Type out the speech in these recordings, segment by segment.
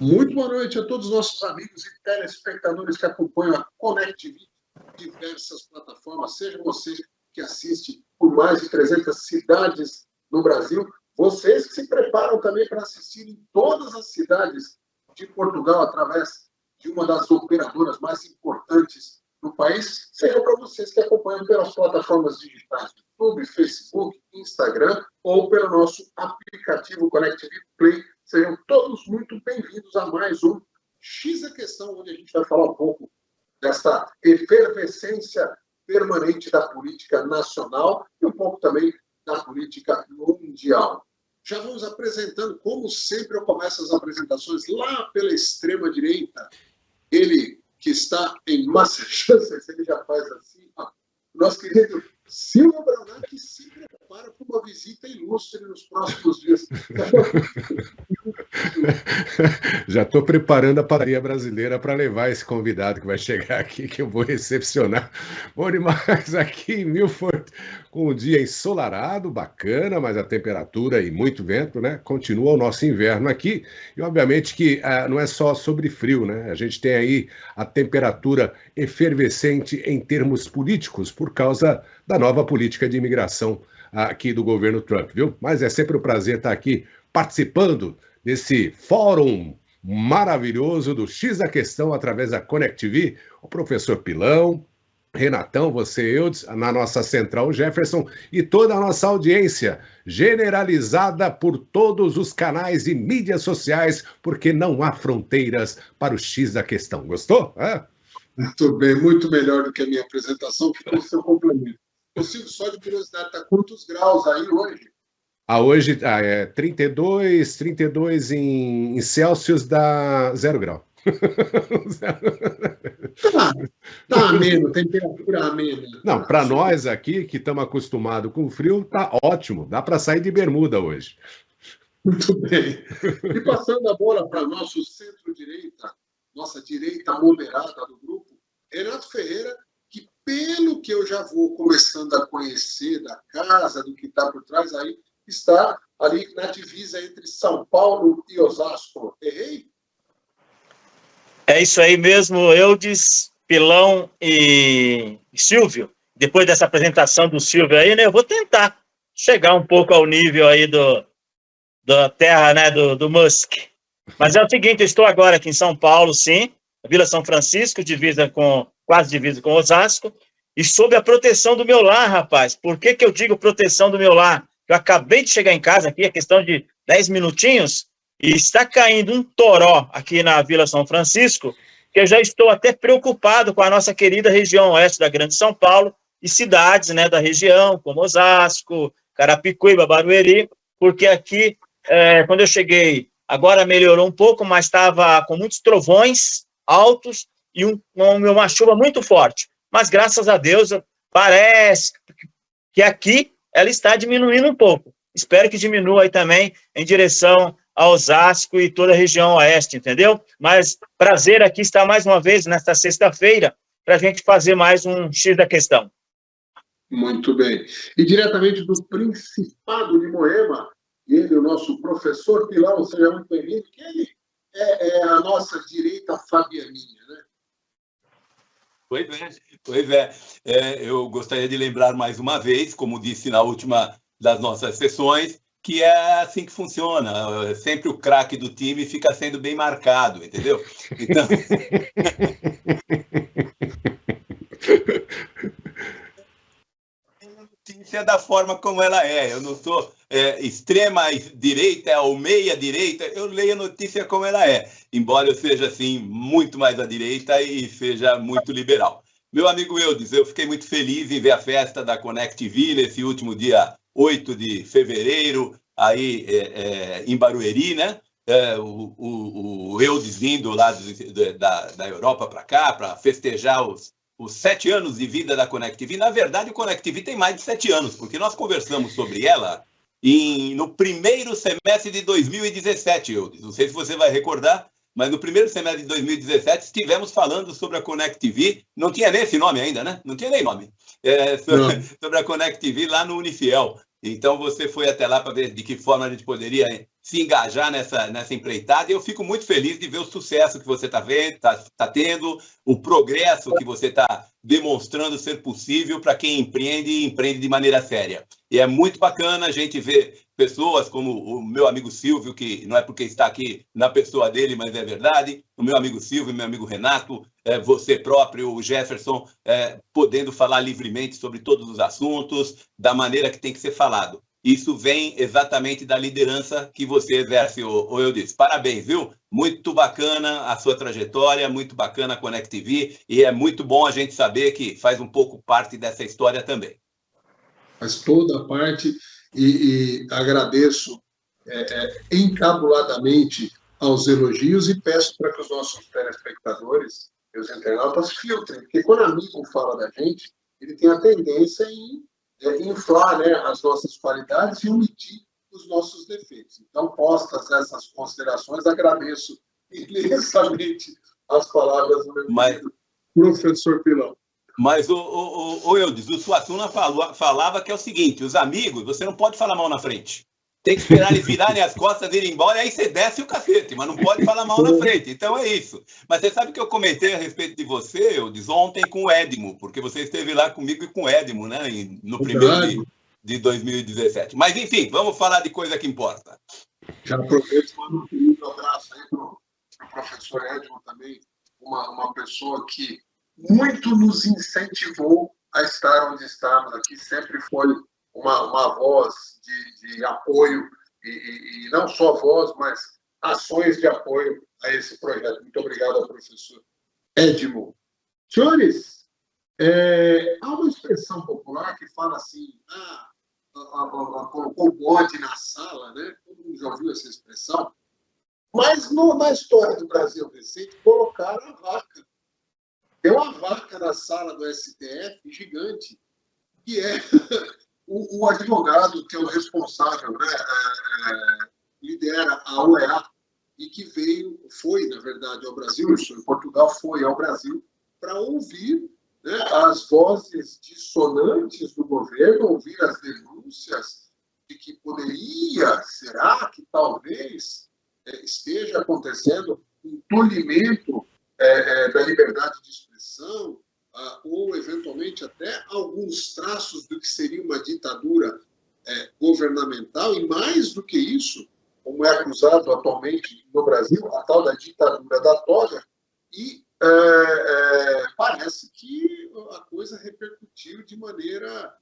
Muito boa noite a todos os nossos amigos e telespectadores que acompanham a ConnectV em diversas plataformas, seja vocês que assistem por mais de 300 cidades no Brasil, vocês que se preparam também para assistir em todas as cidades de Portugal através de uma das operadoras mais importantes do país, seja para vocês que acompanham pelas plataformas digitais, YouTube, Facebook, Instagram ou pelo nosso aplicativo ConnectV Play. Sejam todos muito bem-vindos a mais um X a Questão, onde a gente vai falar um pouco desta efervescência permanente da política nacional e um pouco também da política mundial. Já vamos apresentando, como sempre eu começo as apresentações lá pela extrema-direita, ele que está em Massachusetts, ele já faz assim, ó, nosso querido Silvio Braunach, que se prepara para uma visita ilustre nos próximos dias. Já estou preparando a padaria brasileira para levar esse convidado que vai chegar aqui, que eu vou recepcionar. Bom demais aqui em Milford, com um dia ensolarado, bacana, mas a temperatura e muito vento, né? Continua o nosso inverno aqui. E obviamente que não é só sobre frio, né? A gente tem aí a temperatura efervescente em termos políticos por causa da nova política de imigração aqui do governo Trump, viu? Mas é sempre um prazer estar aqui participando desse fórum maravilhoso do X a Questão através da ConnectV, o professor Pilão, Renatão, você, Eudes, na nossa central Jefferson e toda a nossa audiência generalizada por todos os canais e mídias sociais, porque não há fronteiras para o X da Questão. Gostou? Muito bem, muito melhor do que a minha apresentação, ficou o seu complemento. Eu sigo só de curiosidade, está quantos graus aí hoje? Hoje é 32 em Celsius dá 0 grau. Tá ameno, temperatura amena. Não, para nós aqui, que estamos acostumados com frio, tá ótimo. Dá para sair de bermuda hoje. Muito bem. E passando a bola para nosso centro-direita, nossa direita moderada do grupo, Renato Ferreira, que pelo que eu já vou começando a conhecer da casa, do que está por trás aí, está ali na divisa entre São Paulo e Osasco. Errei? É isso aí mesmo, Eudes, Pilão e Silvio. Depois dessa apresentação do Silvio aí, né, eu vou tentar chegar um pouco ao nível aí da terra, né, do Musk. Mas é o seguinte, eu estou agora aqui em São Paulo, sim, Vila São Francisco, quase divisa com Osasco, e sob a proteção do meu lar, rapaz. Por que eu digo proteção do meu lar? Eu acabei de chegar em casa aqui, é questão de 10 minutinhos, e está caindo um toró aqui na Vila São Francisco, que eu já estou até preocupado com a nossa querida região oeste da Grande São Paulo e cidades, né, da região, como Osasco, Carapicuíba, Barueri, porque aqui, quando eu cheguei, agora melhorou um pouco, mas estava com muitos trovões altos e uma chuva muito forte. Mas, graças a Deus, parece que aqui ela está diminuindo um pouco. Espero que diminua aí também em direção a Osasco e toda a região oeste, entendeu? Mas prazer aqui estar mais uma vez nesta sexta-feira para a gente fazer mais um X da Questão. Muito bem. E diretamente do Principado de Moema, ele, o nosso professor Pilão, seja muito bem-vindo, que ele é a nossa direita fabianinha, né? Pois é. Eu gostaria de lembrar mais uma vez, como disse na última das nossas sessões, que é assim que funciona. Sempre o craque do time fica sendo bem marcado, entendeu? Então... notícia da forma como ela é. Eu não sou extrema direita ou meia direita, eu leio a notícia como ela é, embora eu seja assim muito mais à direita e seja muito liberal. Meu amigo Eudes, eu fiquei muito feliz em ver a festa da ConnectV nesse último dia 8 de fevereiro, aí em Barueri, né? O Eudes vindo lá da Europa para cá, para festejar os 7 anos de vida da ConnectV. Na verdade, o ConnectV tem mais de 7 anos, porque nós conversamos sobre ela no primeiro semestre de 2017, Eudes. Não sei se você vai recordar, mas no primeiro semestre de 2017 estivemos falando sobre a Connect TV, não tinha nem esse nome ainda, né? Não tinha nem nome. Sobre a Connect TV lá no Unifiel. Então, você foi até lá para ver de que forma a gente poderia se engajar nessa empreitada. E eu fico muito feliz de ver o sucesso que você está tendo, o progresso que você está demonstrando ser possível para quem empreende e empreende de maneira séria. E é muito bacana a gente ver pessoas como o meu amigo Silvio, que não é porque está aqui na pessoa dele, mas é verdade, o meu amigo Silvio, meu amigo Renato, você próprio, o Jefferson, podendo falar livremente sobre todos os assuntos, da maneira que tem que ser falado. Isso vem exatamente da liderança que você exerce, o Eudes. Parabéns, viu? Muito bacana a sua trajetória, muito bacana a Connect TV, e é muito bom a gente saber que faz um pouco parte dessa história também. Faz toda a parte, e agradeço encabuladamente aos elogios e peço para que os nossos telespectadores e os internautas filtrem, porque quando o amigo fala da gente, ele tem a tendência em inflar, né, as nossas qualidades e omitir os nossos defeitos. Então, postas essas considerações, agradeço imensamente as palavras do meu professor Pilão. Mas, o Eudes, o Suassuna falava que é o seguinte, os amigos, você não pode falar mal na frente. Tem que esperar eles virarem as costas, irem embora, e aí você desce o cacete, mas não pode falar mal na frente. Então é isso. Mas você sabe que eu comentei a respeito de você, Eudes, ontem com o Edmo, porque você esteve lá comigo e com o Edmo, né, no primeiro de 2017. Mas, enfim, vamos falar de coisa que importa. Já aproveito e mando um abraço aí para o professor Edmo também, uma pessoa que muito nos incentivou a estar onde estamos aqui, sempre foi uma voz de apoio, e não só voz, mas ações de apoio a esse projeto. Muito obrigado ao professor Edmo. Senhores, há uma expressão popular que fala assim, colocou o bode na sala, né? Todo mundo já ouviu essa expressão, mas na história do Brasil recente, colocaram a vaca. Tem uma vaca na sala do STF gigante, que é o advogado que é o responsável, né, lidera a OEA, e que foi, na verdade, ao Brasil, em Portugal foi ao Brasil, para ouvir, né, as vozes dissonantes do governo, ouvir as denúncias de que será que talvez esteja acontecendo um tolimento da liberdade de expressão, ou, eventualmente, até alguns traços do que seria uma ditadura governamental, e mais do que isso, como é acusado atualmente no Brasil, a tal da ditadura da toga, e parece que a coisa repercutiu de maneira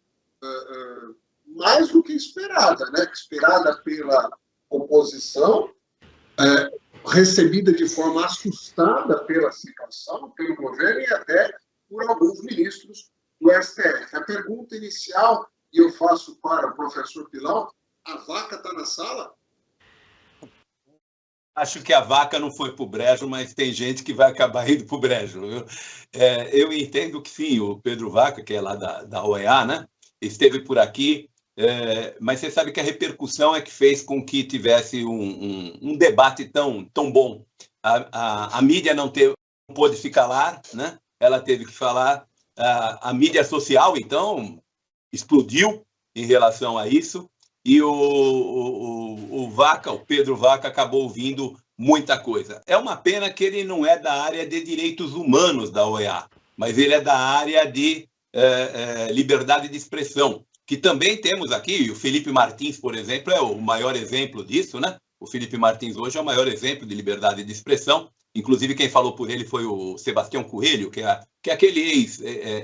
mais do que esperada, né? Esperada pela oposição, recebida de forma assustada pela situação, pelo governo e até por alguns ministros do STF. A pergunta inicial, e eu faço para o professor Pilão, a vaca está na sala? Acho que a vaca não foi para o brejo, mas tem gente que vai acabar indo para o brejo. Eu entendo que sim, o Pedro Vaca, que é lá da OEA, né, esteve por aqui, mas você sabe que a repercussão é que fez com que tivesse um debate tão bom. A mídia não pôde se calar, né? Ela teve que falar. A mídia social, então, explodiu em relação a isso, e o Pedro Vaca, acabou ouvindo muita coisa. É uma pena que ele não é da área de direitos humanos da OEA, mas ele é da área de liberdade de expressão, que também temos aqui. E o Felipe Martins, por exemplo, é o maior exemplo disso, né? O Felipe Martins hoje é o maior exemplo de liberdade de expressão. Inclusive, quem falou por ele foi o Sebastião Coelho, que é aquele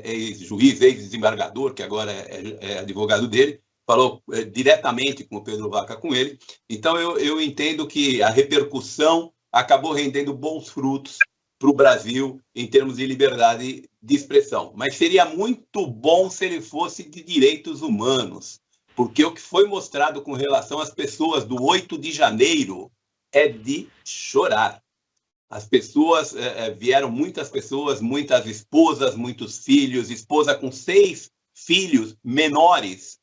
ex-juiz, ex-desembargador, que agora é advogado dele, falou diretamente com o Pedro Vaca com ele. Então, eu entendo que a repercussão acabou rendendo bons frutos para o Brasil em termos de liberdade de expressão. Mas seria muito bom se ele fosse de direitos humanos, porque o que foi mostrado com relação às pessoas do 8 de janeiro é de chorar. As pessoas, vieram muitas pessoas, muitas esposas, muitos filhos, esposa com 6 filhos menores,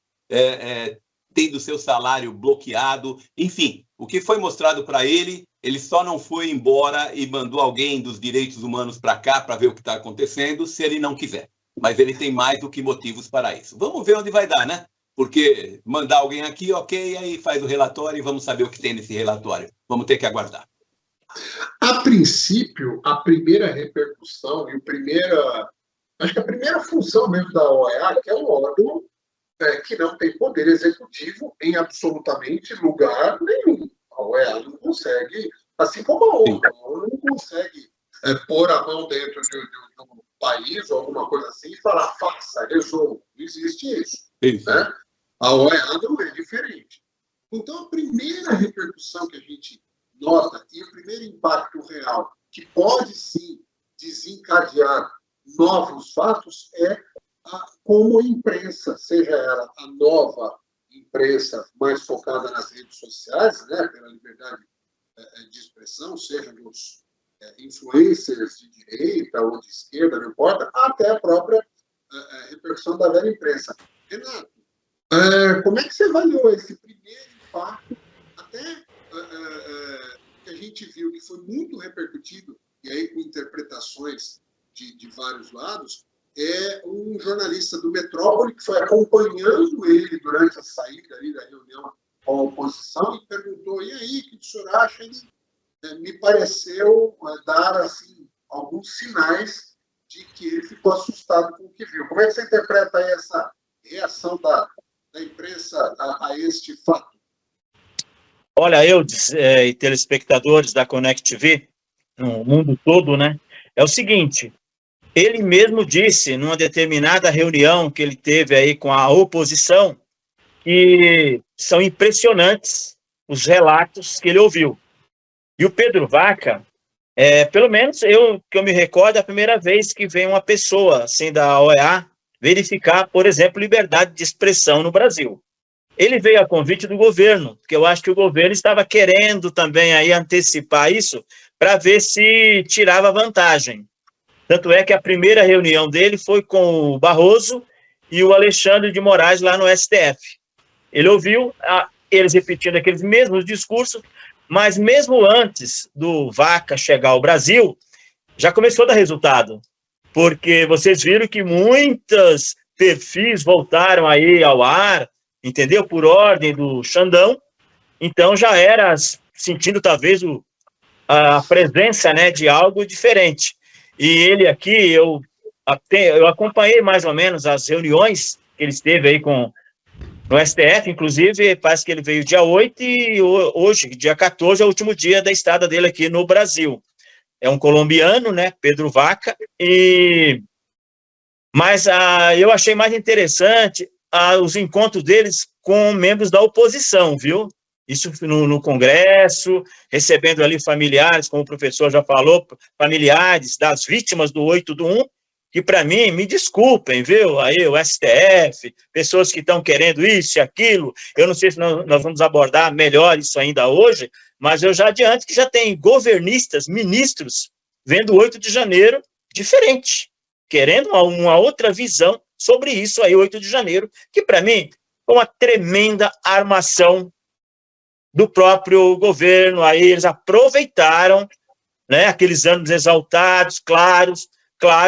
tendo seu salário bloqueado, enfim, o que foi mostrado para ele, ele só não foi embora e mandou alguém dos direitos humanos para cá para ver o que está acontecendo, se ele não quiser. Mas ele tem mais do que motivos para isso. Vamos ver onde vai dar, né? Porque mandar alguém aqui, ok, aí faz o relatório e vamos saber o que tem nesse relatório. Vamos ter que aguardar. A princípio, a primeira repercussão e acho que a primeira função mesmo da OEA, que é um órgão que não tem poder executivo em absolutamente lugar nenhum. A OEA não consegue, assim como a ONU não consegue pôr a mão dentro de um país ou alguma coisa assim e falar, faça, resolva. Não existe isso. Né? A OEA não é diferente. Então, a primeira repercussão que a gente nota e o primeiro impacto real que pode, sim, desencadear novos fatos é como a imprensa, seja ela a nova imprensa mais focada nas redes sociais, né, pela liberdade de expressão, seja nos influencers de direita ou de esquerda, não importa, até a própria repercussão da velha imprensa. Renato, como é que você avaliou esse primeiro impacto, até que a gente viu que foi muito repercutido, e aí com interpretações de vários lados, é um jornalista do Metrópole que foi acompanhando ele durante a saída ali da reunião com a oposição e perguntou, e aí, o que o senhor acha? Ele me pareceu dar assim, alguns sinais de que ele ficou assustado com o que viu. Como é que você interpreta aí essa reação da imprensa a este fato? Olha, Eudes e telespectadores da Connect TV, no mundo todo, né? É o seguinte, ele mesmo disse, numa determinada reunião que ele teve aí com a oposição, que são impressionantes os relatos que ele ouviu. E o Pedro Vaca, pelo menos que eu me recordo, é a primeira vez que vem uma pessoa assim da OEA verificar, por exemplo, liberdade de expressão no Brasil. Ele veio a convite do governo, porque eu acho que o governo estava querendo também aí antecipar isso para ver se tirava vantagem. Tanto é que a primeira reunião dele foi com o Barroso e o Alexandre de Moraes lá no STF. Ele ouviu eles repetindo aqueles mesmos discursos, mas mesmo antes do Vaca chegar ao Brasil, já começou a dar resultado, porque vocês viram que muitos perfis voltaram aí ao ar, entendeu? Por ordem do Xandão, então já era sentindo talvez a presença, né, de algo diferente. E ele aqui, eu acompanhei mais ou menos as reuniões que ele esteve aí no STF, inclusive, parece que ele veio dia 8 e hoje, dia 14, é o último dia da estada dele aqui no Brasil. É um colombiano, né, Pedro Vaca, mas eu achei mais interessante os encontros deles com membros da oposição, viu? Isso no Congresso, recebendo ali familiares, como o professor já falou, familiares das vítimas do 8 do 1, que para mim, me desculpem, viu? Aí o STF, pessoas que estão querendo isso e aquilo, eu não sei se nós vamos abordar melhor isso ainda hoje, mas eu já adianto que já tem governistas, ministros, vendo o 8 de janeiro diferente, querendo uma outra visão sobre isso aí, 8 de janeiro, que para mim foi uma tremenda armação do próprio governo. Aí eles aproveitaram, né, aqueles anos exaltados, claro,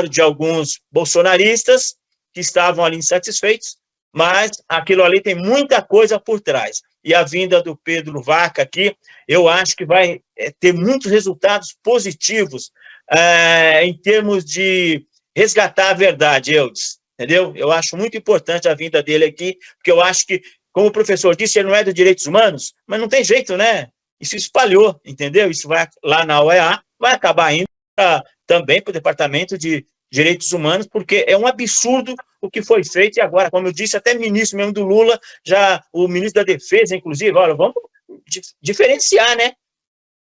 de alguns bolsonaristas que estavam ali insatisfeitos, mas aquilo ali tem muita coisa por trás. E a vinda do Pedro Vaca aqui, eu acho que vai ter muitos resultados positivos em termos de resgatar a verdade, Eudes, entendeu? Eu acho muito importante a vinda dele aqui, porque eu acho que, como o professor disse, ele não é dos direitos humanos, mas não tem jeito, né? Isso espalhou, entendeu? Isso vai lá na OEA, vai acabar indo também para o Departamento de Direitos Humanos, porque é um absurdo o que foi feito, e agora, como eu disse, até ministro mesmo do Lula, o ministro da Defesa, inclusive, olha, vamos diferenciar, né?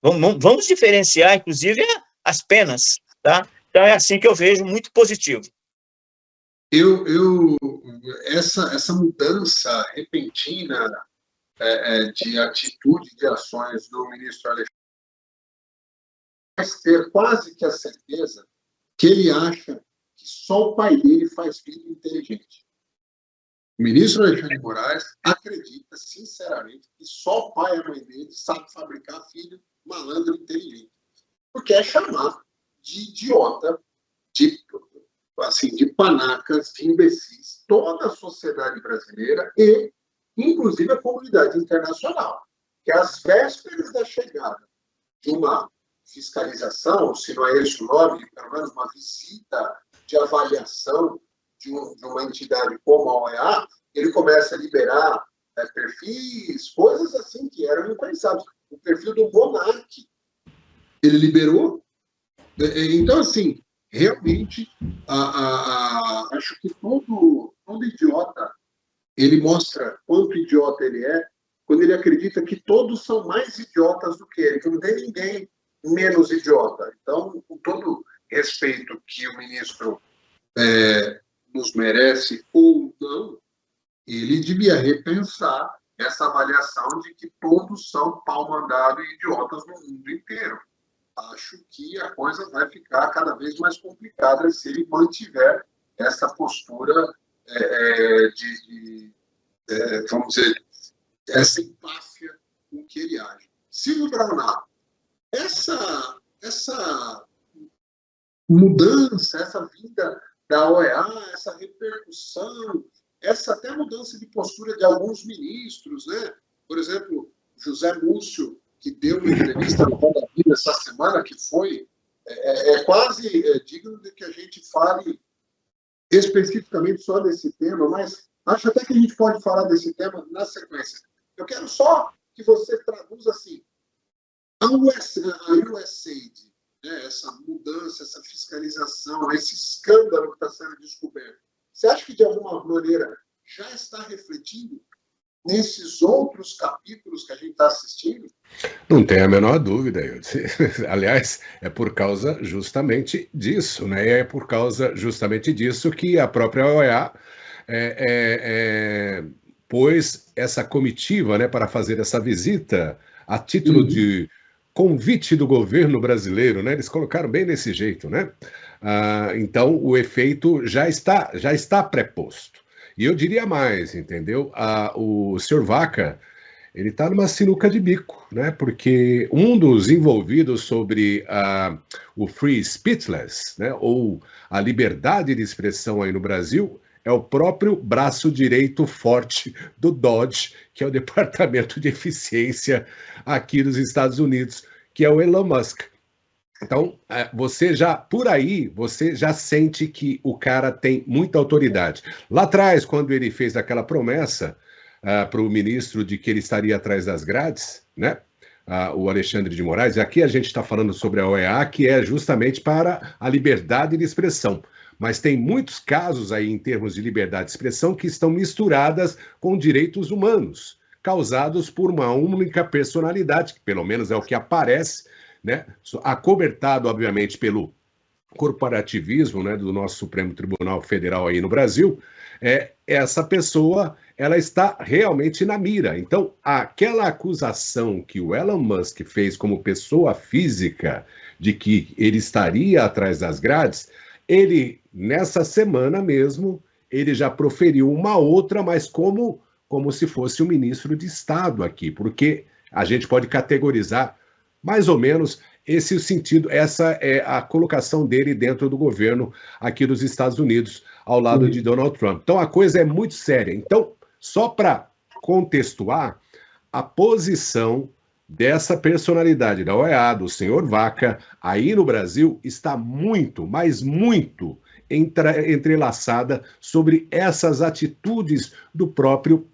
Vamos diferenciar, inclusive, as penas, tá? Então é assim que eu vejo, muito positivo. Essa mudança repentina de atitude, de ações do ministro Alexandre, faz ter quase que a certeza que ele acha que só o pai dele faz filho inteligente. O ministro Alexandre de Moraes acredita, sinceramente, que só o pai e a mãe dele sabem fabricar filho malandro e inteligente. Porque é chamar de idiota, de panacas, de imbecis, toda a sociedade brasileira e, inclusive, a comunidade internacional. Que às vésperas da chegada de uma fiscalização, se não é esse o nome, pelo menos uma visita de avaliação de uma entidade como a OEA, ele começa a liberar perfis, coisas assim que eram impensáveis. O perfil do Monark, ele liberou. Então, assim, realmente, acho que todo idiota, ele mostra quanto idiota ele é quando ele acredita que todos são mais idiotas do que ele, que não tem ninguém menos idiota. Então, com todo respeito que o ministro nos merece ou não, ele devia repensar essa avaliação de que todos são pau-mandado e idiotas no mundo inteiro. Acho que a coisa vai ficar cada vez mais complicada se ele mantiver essa postura vamos dizer, essa empáfia com que ele age. Silvio Braunau, essa mudança, essa vinda da OEA, essa repercussão, essa até mudança de postura de alguns ministros, né? Por exemplo, José Múcio, que deu uma entrevista no Roda Viva essa semana, que foi quase digno de que a gente fale especificamente só desse tema, mas acho até que a gente pode falar desse tema na sequência. Eu quero só que você traduza assim, a USAID, né, essa mudança, essa fiscalização, esse escândalo que está sendo descoberto, você acha que de alguma maneira já está refletindo nesses outros capítulos que a gente está assistindo? Não tem a menor dúvida, aliás, é por causa justamente disso, né? É por causa justamente disso que a própria OEA pôs essa comitiva, né, para fazer essa visita a título de convite do governo brasileiro, né? Eles colocaram bem desse jeito, né? Então, o efeito já está preposto. E eu diria mais, entendeu? O senhor Vaca, ele está numa sinuca de bico, né? Porque um dos envolvidos sobre o free speechless, né? Ou a liberdade de expressão aí no Brasil, é o próprio braço direito forte do DOGE, que é o Departamento de Eficiência aqui dos Estados Unidos, que é o Elon Musk. Então, você já sente que o cara tem muita autoridade. Lá atrás, quando ele fez aquela promessa para o ministro de que ele estaria atrás das grades, né? O Alexandre de Moraes, aqui a gente está falando sobre a OEA, que é justamente para a liberdade de expressão. Mas tem muitos casos aí, em termos de liberdade de expressão, que estão misturadas com direitos humanos, causados por uma única personalidade, que pelo menos é o que aparece, né? Acobertado, obviamente, pelo corporativismo, né, do nosso Supremo Tribunal Federal aí no Brasil. Essa pessoa, ela está realmente na mira. Então, aquela acusação que o Elon Musk fez como pessoa física de que ele estaria atrás das grades, ele, nessa semana mesmo, ele já proferiu uma outra, mas como se fosse um ministro de Estado aqui, porque a gente pode categorizar mais ou menos esse o sentido, essa é a colocação dele dentro do governo aqui dos Estados Unidos, ao lado de Donald Trump. Então, a coisa é muito séria. Então, só para contextuar, a posição dessa personalidade da OEA, do senhor Vaca, aí no Brasil, está muito, mas muito entrelaçada sobre essas atitudes do próprio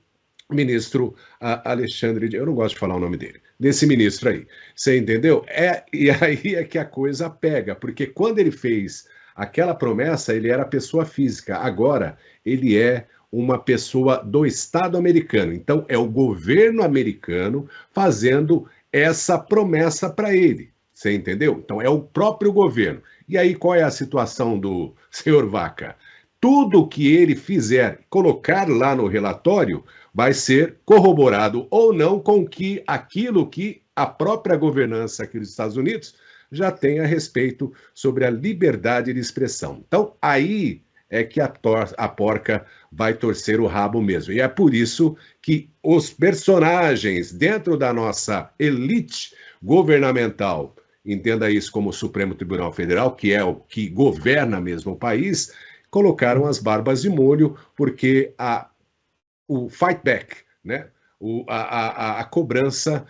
ministro Alexandre, eu não gosto de falar o nome dele, desse ministro aí, você entendeu? E aí é que a coisa pega, porque quando ele fez aquela promessa, ele era pessoa física, agora ele é uma pessoa do Estado americano, então é o governo americano fazendo essa promessa para ele, você entendeu? Então é o próprio governo. E aí qual é a situação do senhor Vaca? Tudo que ele fizer, colocar lá no relatório, vai ser corroborado ou não com aquilo que a própria governança aqui dos Estados Unidos já tem a respeito sobre a liberdade de expressão. Então, aí é que a porca vai torcer o rabo mesmo. E é por isso que os personagens dentro da nossa elite governamental, entenda isso como o Supremo Tribunal Federal, que é o que governa mesmo o país, colocaram as barbas de molho, porque o fight back, né? A cobrança,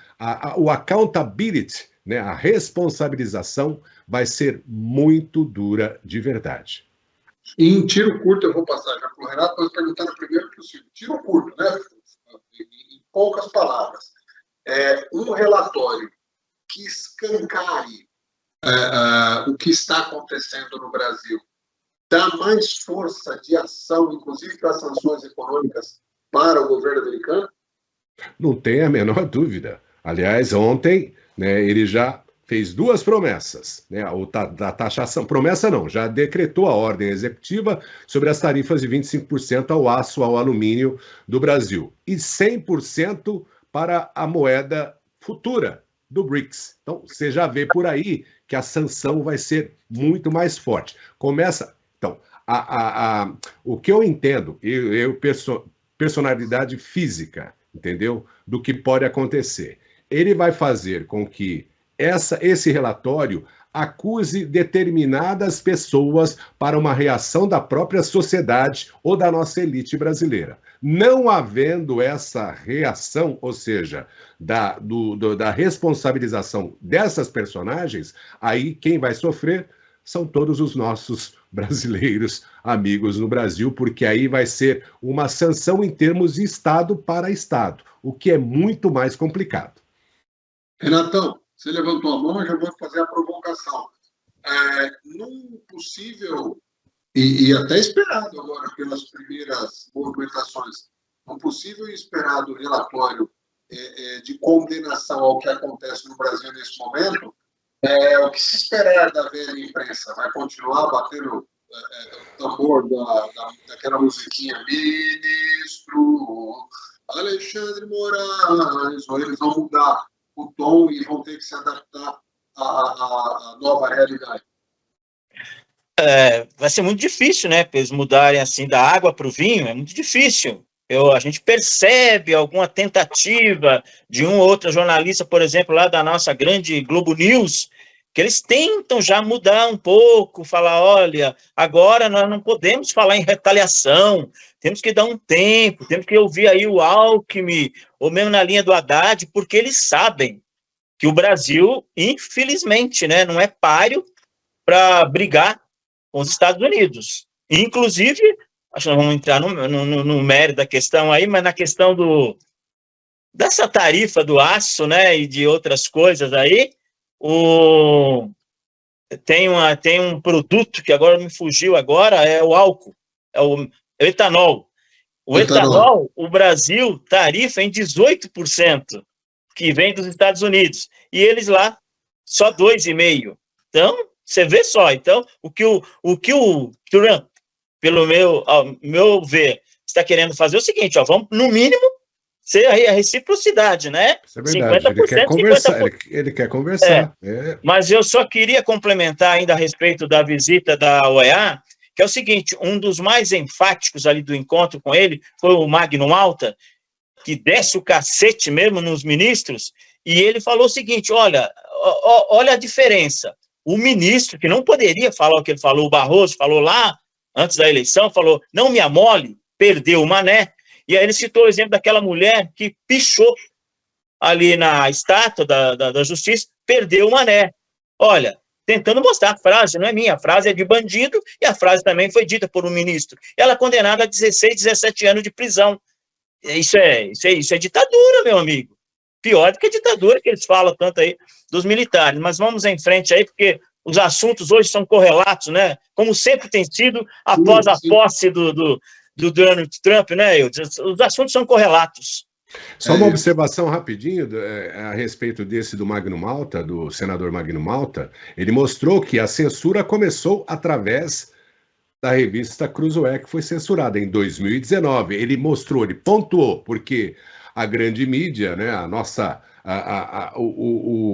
o accountability, né? A responsabilização vai ser muito dura de verdade. Em tiro curto, eu vou passar já para o Renato, mas perguntando primeiro para o Silvio. Tiro curto, né? Em poucas palavras. Um relatório que escancare o que está acontecendo no Brasil dá mais força de ação, inclusive para as sanções econômicas, para o governo americano? Não tem a menor dúvida. Aliás, ontem, né, ele já fez 2 promessas, né, da taxação. Promessa não, já decretou a ordem executiva sobre as tarifas de 25% ao aço, ao alumínio do Brasil. E 100% para a moeda futura do BRICS. Então, você já vê por aí que a sanção vai ser muito mais forte. Começa... Então, o que eu entendo, personalidade física, entendeu? Do que pode acontecer. Ele vai fazer com que esse relatório acuse determinadas pessoas para uma reação da própria sociedade ou da nossa elite brasileira. Não havendo essa reação, ou seja, da responsabilização dessas personagens, aí quem vai sofrer são todos os nossos brasileiros amigos no Brasil, porque aí vai ser uma sanção em termos de Estado para Estado, o que é muito mais complicado. Renatão, você levantou a mão, eu já vou fazer a provocação. Num possível, e até esperado agora pelas primeiras movimentações, um possível e esperado relatório de condenação ao que acontece no Brasil nesse momento, o que se esperar da velha imprensa? Vai continuar batendo o tambor daquela musiquinha Ministro Alexandre Moraes, ou eles vão mudar o tom e vão ter que se adaptar à nova realidade? Vai ser muito difícil, né? Para eles mudarem assim da água para o vinho, é muito difícil. A gente percebe alguma tentativa de um ou outro jornalista, por exemplo, lá da nossa grande Globo News, que eles tentam já mudar um pouco, falar, olha, agora nós não podemos falar em retaliação, temos que dar um tempo, temos que ouvir aí o Alckmin, ou mesmo na linha do Haddad, porque eles sabem que o Brasil, infelizmente, né, não é páreo para brigar com os Estados Unidos. Inclusive, acho que nós vamos entrar no mérito da questão aí, mas na questão dessa tarifa do aço, né, e de outras coisas aí, tem um produto que agora me fugiu agora, é o álcool, é o etanol. O etanol, o Brasil tarifa em 18%, que vem dos Estados Unidos, e eles lá só 2,5%. Então, você vê só, então, o que o Trump, pelo meu ver, está querendo fazer é o seguinte, vamos, no mínimo, ser a reciprocidade, né? Isso é verdade, 50%, ele quer conversar. 50%. Ele quer conversar. Mas eu só queria complementar ainda a respeito da visita da OEA, que é o seguinte, um dos mais enfáticos ali do encontro com ele foi o Magno Malta, que desce o cacete mesmo nos ministros, e ele falou o seguinte, olha a diferença. O ministro, que não poderia falar o que ele falou, o Barroso falou lá, antes da eleição, falou, não me amole, perdeu o mané. E aí ele citou o exemplo daquela mulher que pichou ali na estátua da justiça, perdeu o mané. Olha, tentando mostrar a frase, não é minha, a frase é de bandido, e a frase também foi dita por um ministro. Ela é condenada a 16, 17 anos de prisão. Isso é ditadura, meu amigo. Pior do que a ditadura que eles falam tanto aí dos militares. Mas vamos em frente aí, porque os assuntos hoje são correlatos, né? Como sempre tem sido após a posse do Donald Trump, né? Os assuntos são correlatos. Só uma observação rapidinho a respeito do Magno Malta, do senador Magno Malta. Ele mostrou que a censura começou através da revista Cruzoé, que foi censurada em 2019. Ele pontuou, porque a grande mídia, né, a nossa,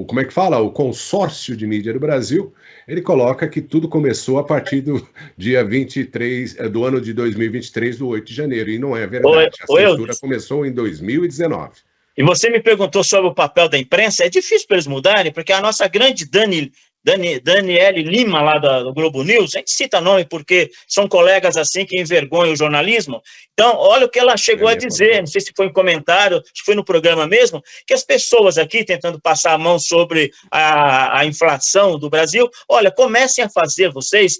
como é que fala? O consórcio de mídia do Brasil, ele coloca que tudo começou a partir do dia 23, do ano de 2023, do 8 de janeiro, e não é verdade. A censura começou em 2019. E você me perguntou sobre o papel da imprensa. É difícil para eles mudarem, porque a nossa grande Daniele Lima, lá do Globo News, a gente cita nome porque são colegas assim que envergonham o jornalismo. Então, olha o que ela chegou a dizer, não sei se foi em comentário, se foi no programa mesmo, que as pessoas aqui tentando passar a mão sobre a inflação do Brasil, olha, comecem a fazer vocês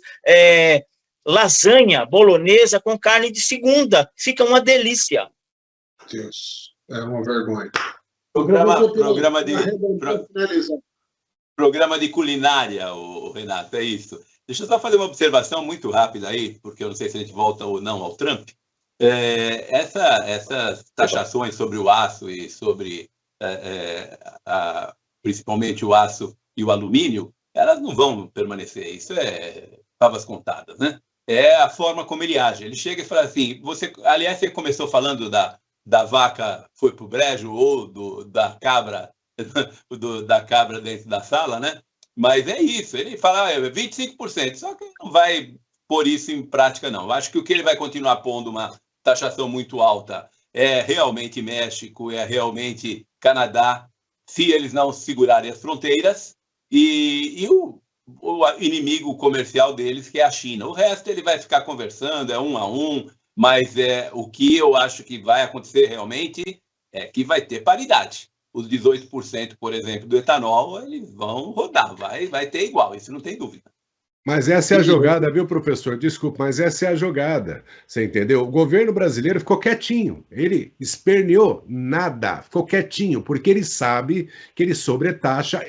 lasanha bolonesa com carne de segunda, fica uma delícia. Deus. É uma vergonha. Programa de culinária, Renato, é isso. Deixa eu só fazer uma observação muito rápida aí, porque eu não sei se a gente volta ou não ao Trump. Essas taxações sobre o aço e sobre, principalmente o aço e o alumínio, elas não vão permanecer. Isso é favas contadas, né? É a forma como ele age. Ele chega e fala assim, aliás, você começou falando da vaca foi pro brejo ou da cabra dentro da sala, né? Mas é isso, ele fala 25%, só que ele não vai pôr isso em prática, não. Acho que o que ele vai continuar pondo uma taxação muito alta é realmente México, é realmente Canadá, se eles não segurarem as fronteiras, e o inimigo comercial deles, que é a China. O resto ele vai ficar conversando, é 1 a 1, mas o que eu acho que vai acontecer realmente é que vai ter paridade. Os 18%, por exemplo, do etanol, eles vão rodar, vai ter igual, isso não tem dúvida. Mas essa é a jogada, viu, professor? Desculpa, mas essa é a jogada, você entendeu? O governo brasileiro ficou quietinho, ele esperneou nada, ficou quietinho, porque ele sabe que ele sobretaxa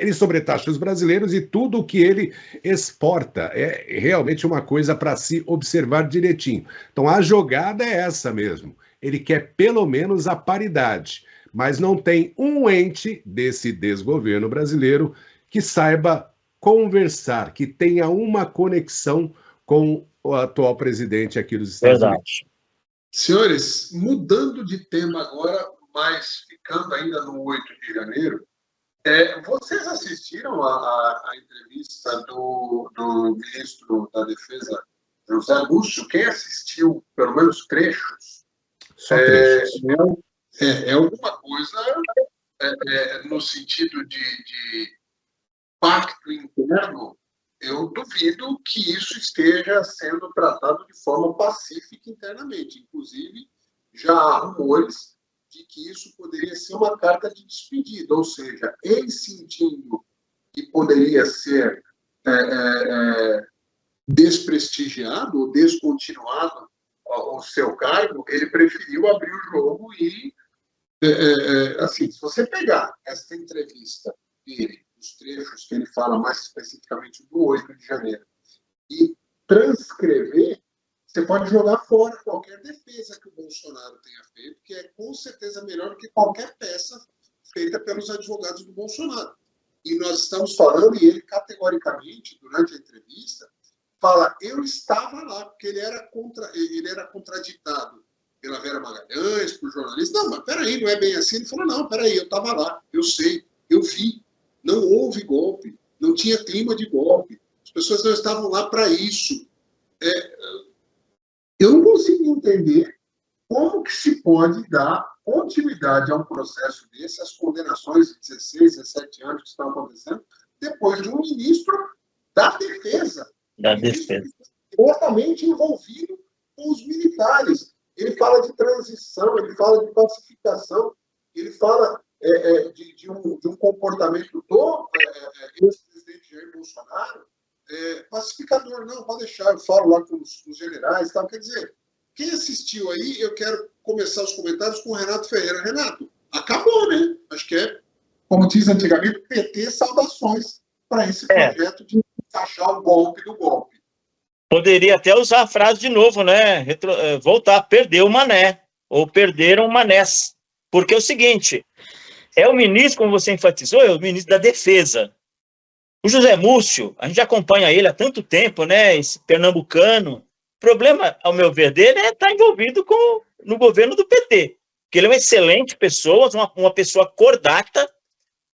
os brasileiros e tudo o que ele exporta. É realmente uma coisa para se observar direitinho. Então, a jogada é essa mesmo. Ele quer pelo menos a paridade, mas não tem um ente desse desgoverno brasileiro que saiba conversar, que tenha uma conexão com o atual presidente aqui dos Estados Unidos. Senhores, mudando de tema agora, mas ficando ainda no 8 de janeiro, vocês assistiram a entrevista do ministro da Defesa, José Múcio? Quem assistiu, pelo menos trechos, só trechos. É alguma coisa no sentido de pacto interno. Eu duvido que isso esteja sendo tratado de forma pacífica internamente. Inclusive, já há rumores de que isso poderia ser uma carta de despedida, ou seja, ele sentindo que poderia ser desprestigiado ou descontinuado o seu cargo, ele preferiu abrir o jogo e assim, se você pegar essa entrevista dele, os trechos que ele fala mais especificamente do 8 de janeiro, e transcrever, você pode jogar fora qualquer defesa que o Bolsonaro tenha feito, que é com certeza melhor do que qualquer peça feita pelos advogados do Bolsonaro. E nós estamos falando, e ele categoricamente, durante a entrevista, fala, eu estava lá, porque ele era contraditado pela Vera Magalhães, por jornalistas. Não, mas peraí, não é bem assim. Ele falou, não, peraí, eu estava lá, eu sei, eu vi. Não houve golpe, não tinha clima de golpe. As pessoas não estavam lá para isso. Eu não consigo entender como que se pode dar continuidade a um processo desse, as condenações de 16, 17 anos que estão acontecendo, depois de um ministro da Defesa. Diretamente envolvido com os militares. Ele fala de transição, ele fala de pacificação, ele fala de um comportamento do ex-presidente Jair Bolsonaro, pacificador. Não, pode deixar, eu falo lá com os generais. Tal. Quer dizer, quem assistiu aí, eu quero começar os comentários com o Renato Ferreira. Renato, acabou, né? Acho que como diz antigamente, PT saudações para esse projeto de achar o golpe do golpe. Poderia até usar a frase de novo, né? Voltar, perdeu o mané, ou perderam manés. Porque é o seguinte, é o ministro, como você enfatizou, é o ministro da Defesa. O José Múcio, a gente acompanha ele há tanto tempo, né? Esse pernambucano. O problema, ao meu ver, dele é estar envolvido no governo do PT. porque ele é uma excelente pessoa, uma pessoa cordata.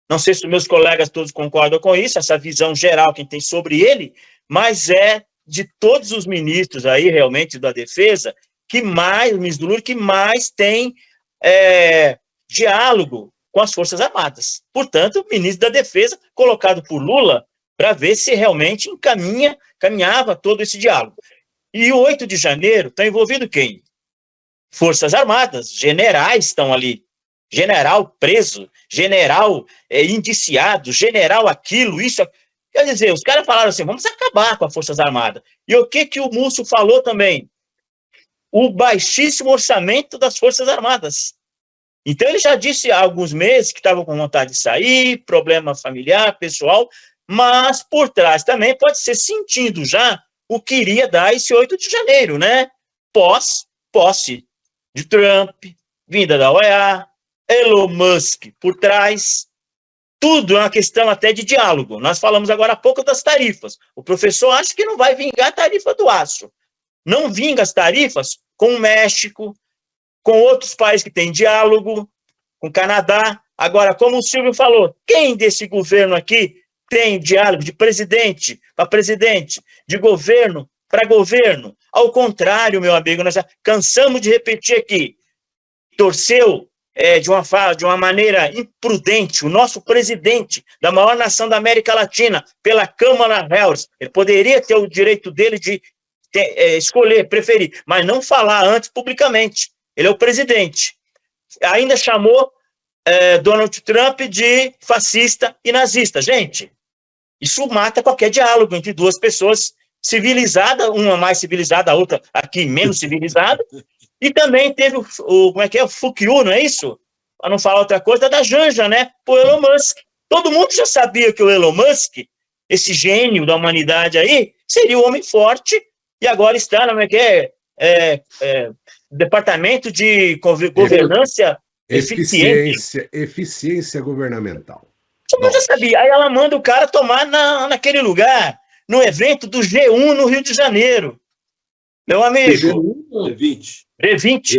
Não sei se os meus colegas todos concordam com isso, essa visão geral que tem sobre ele, mas é de todos os ministros aí, realmente, da Defesa, que mais, o ministro do Lula, que mais tem diálogo com as Forças Armadas. Portanto, o ministro da Defesa, colocado por Lula, para ver se realmente caminhava todo esse diálogo. E o 8 de janeiro está envolvido quem? Forças Armadas, generais estão ali. General preso, general indiciado, general aquilo, isso. Quer dizer, os caras falaram assim, vamos acabar com as Forças Armadas. E o que o Múcio falou também? O baixíssimo orçamento das Forças Armadas. Então ele já disse há alguns meses que estavam com vontade de sair, problema familiar, pessoal, mas por trás também pode ser sentindo já o que iria dar esse 8 de janeiro, né? Posse de Trump, vinda da OEA, Elon Musk por trás, tudo é uma questão até de diálogo. Nós falamos agora há pouco das tarifas. O professor acha que não vai vingar a tarifa do aço. Não vinga as tarifas com o México, com outros países que têm diálogo, com o Canadá. Agora, como o Silvio falou, quem desse governo aqui tem diálogo de presidente para presidente, de governo para governo? Ao contrário, meu amigo, nós já cansamos de repetir aqui, torceu de uma maneira imprudente o nosso presidente da maior nação da América Latina pela Câmara Harris. Ele poderia ter o direito dele de escolher, preferir, mas não falar antes publicamente. Ele é o presidente. Ainda chamou Donald Trump de fascista e nazista. Gente, isso mata qualquer diálogo entre duas pessoas civilizadas, uma mais civilizada, a outra aqui menos civilizada. E também teve como é que é? O fuck you, não é isso? Para não falar outra coisa, da Janja, né? Por Elon Musk. Todo mundo já sabia que o Elon Musk, esse gênio da humanidade aí, seria o homem forte e agora está, como é que é? Departamento de Governança Eficiente. Eficiência governamental. Todo mundo já sabia. Aí ela manda o cara tomar naquele lugar, no evento do G1 no Rio de Janeiro. Meu amigo. G20.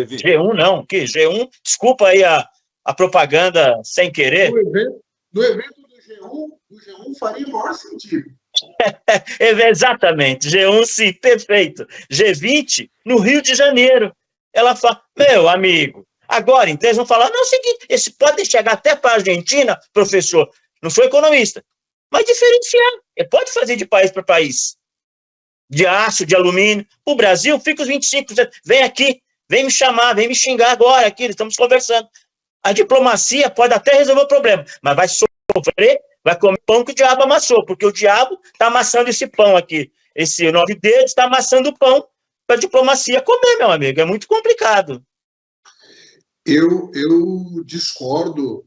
G1 não. Que G1? Desculpa aí a propaganda sem querer. No evento do G1 faria o maior sentido. Exatamente. G1, sim, perfeito. G20 no Rio de Janeiro. Ela fala, meu amigo, agora, então eles vão falar, não, é o seguinte, esse pode chegar até para a Argentina, professor, não sou economista, mas diferenciar. Ele pode fazer de país para país. De aço, de alumínio. O Brasil, fica os 25%. Vem aqui, vem me chamar, vem me xingar agora aqui, estamos conversando. A diplomacia pode até resolver o problema, mas vai sofrer, vai comer pão que o diabo amassou, porque o diabo está amassando esse pão aqui. Esse 9 dedos está amassando o pão para a diplomacia comer, meu amigo. É muito complicado. Eu discordo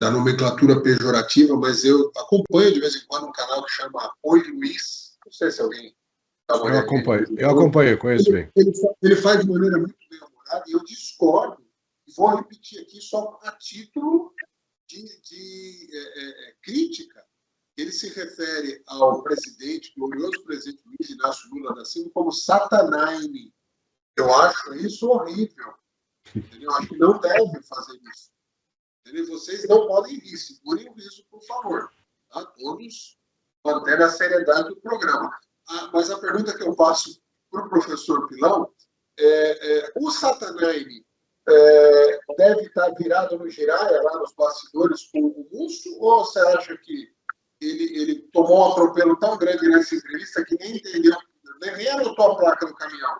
da nomenclatura pejorativa, mas eu acompanho de vez em quando um canal que chama Oi Luiz. Não sei se alguém... Eu acompanho, conheço bem. Ele faz de maneira muito bem-humorada e eu discordo. E vou repetir aqui só a título de crítica. Ele se refere ao glorioso presidente Luiz Inácio Lula da Silva, como Satanaine. Eu acho isso horrível. Entendeu? Eu acho que não deve fazer isso. Entendeu? Vocês não podem rir. Segurem o riso, por favor. Tá? Todos mantendo a seriedade do programa. Mas a pergunta que eu faço para o professor Pilão o Satanaine deve estar virado no giraia, lá nos bastidores, com o Múcio, ou você acha que ele tomou um atropelo tão grande nessa entrevista que nem entendeu, nem anotou a placa do caminhão?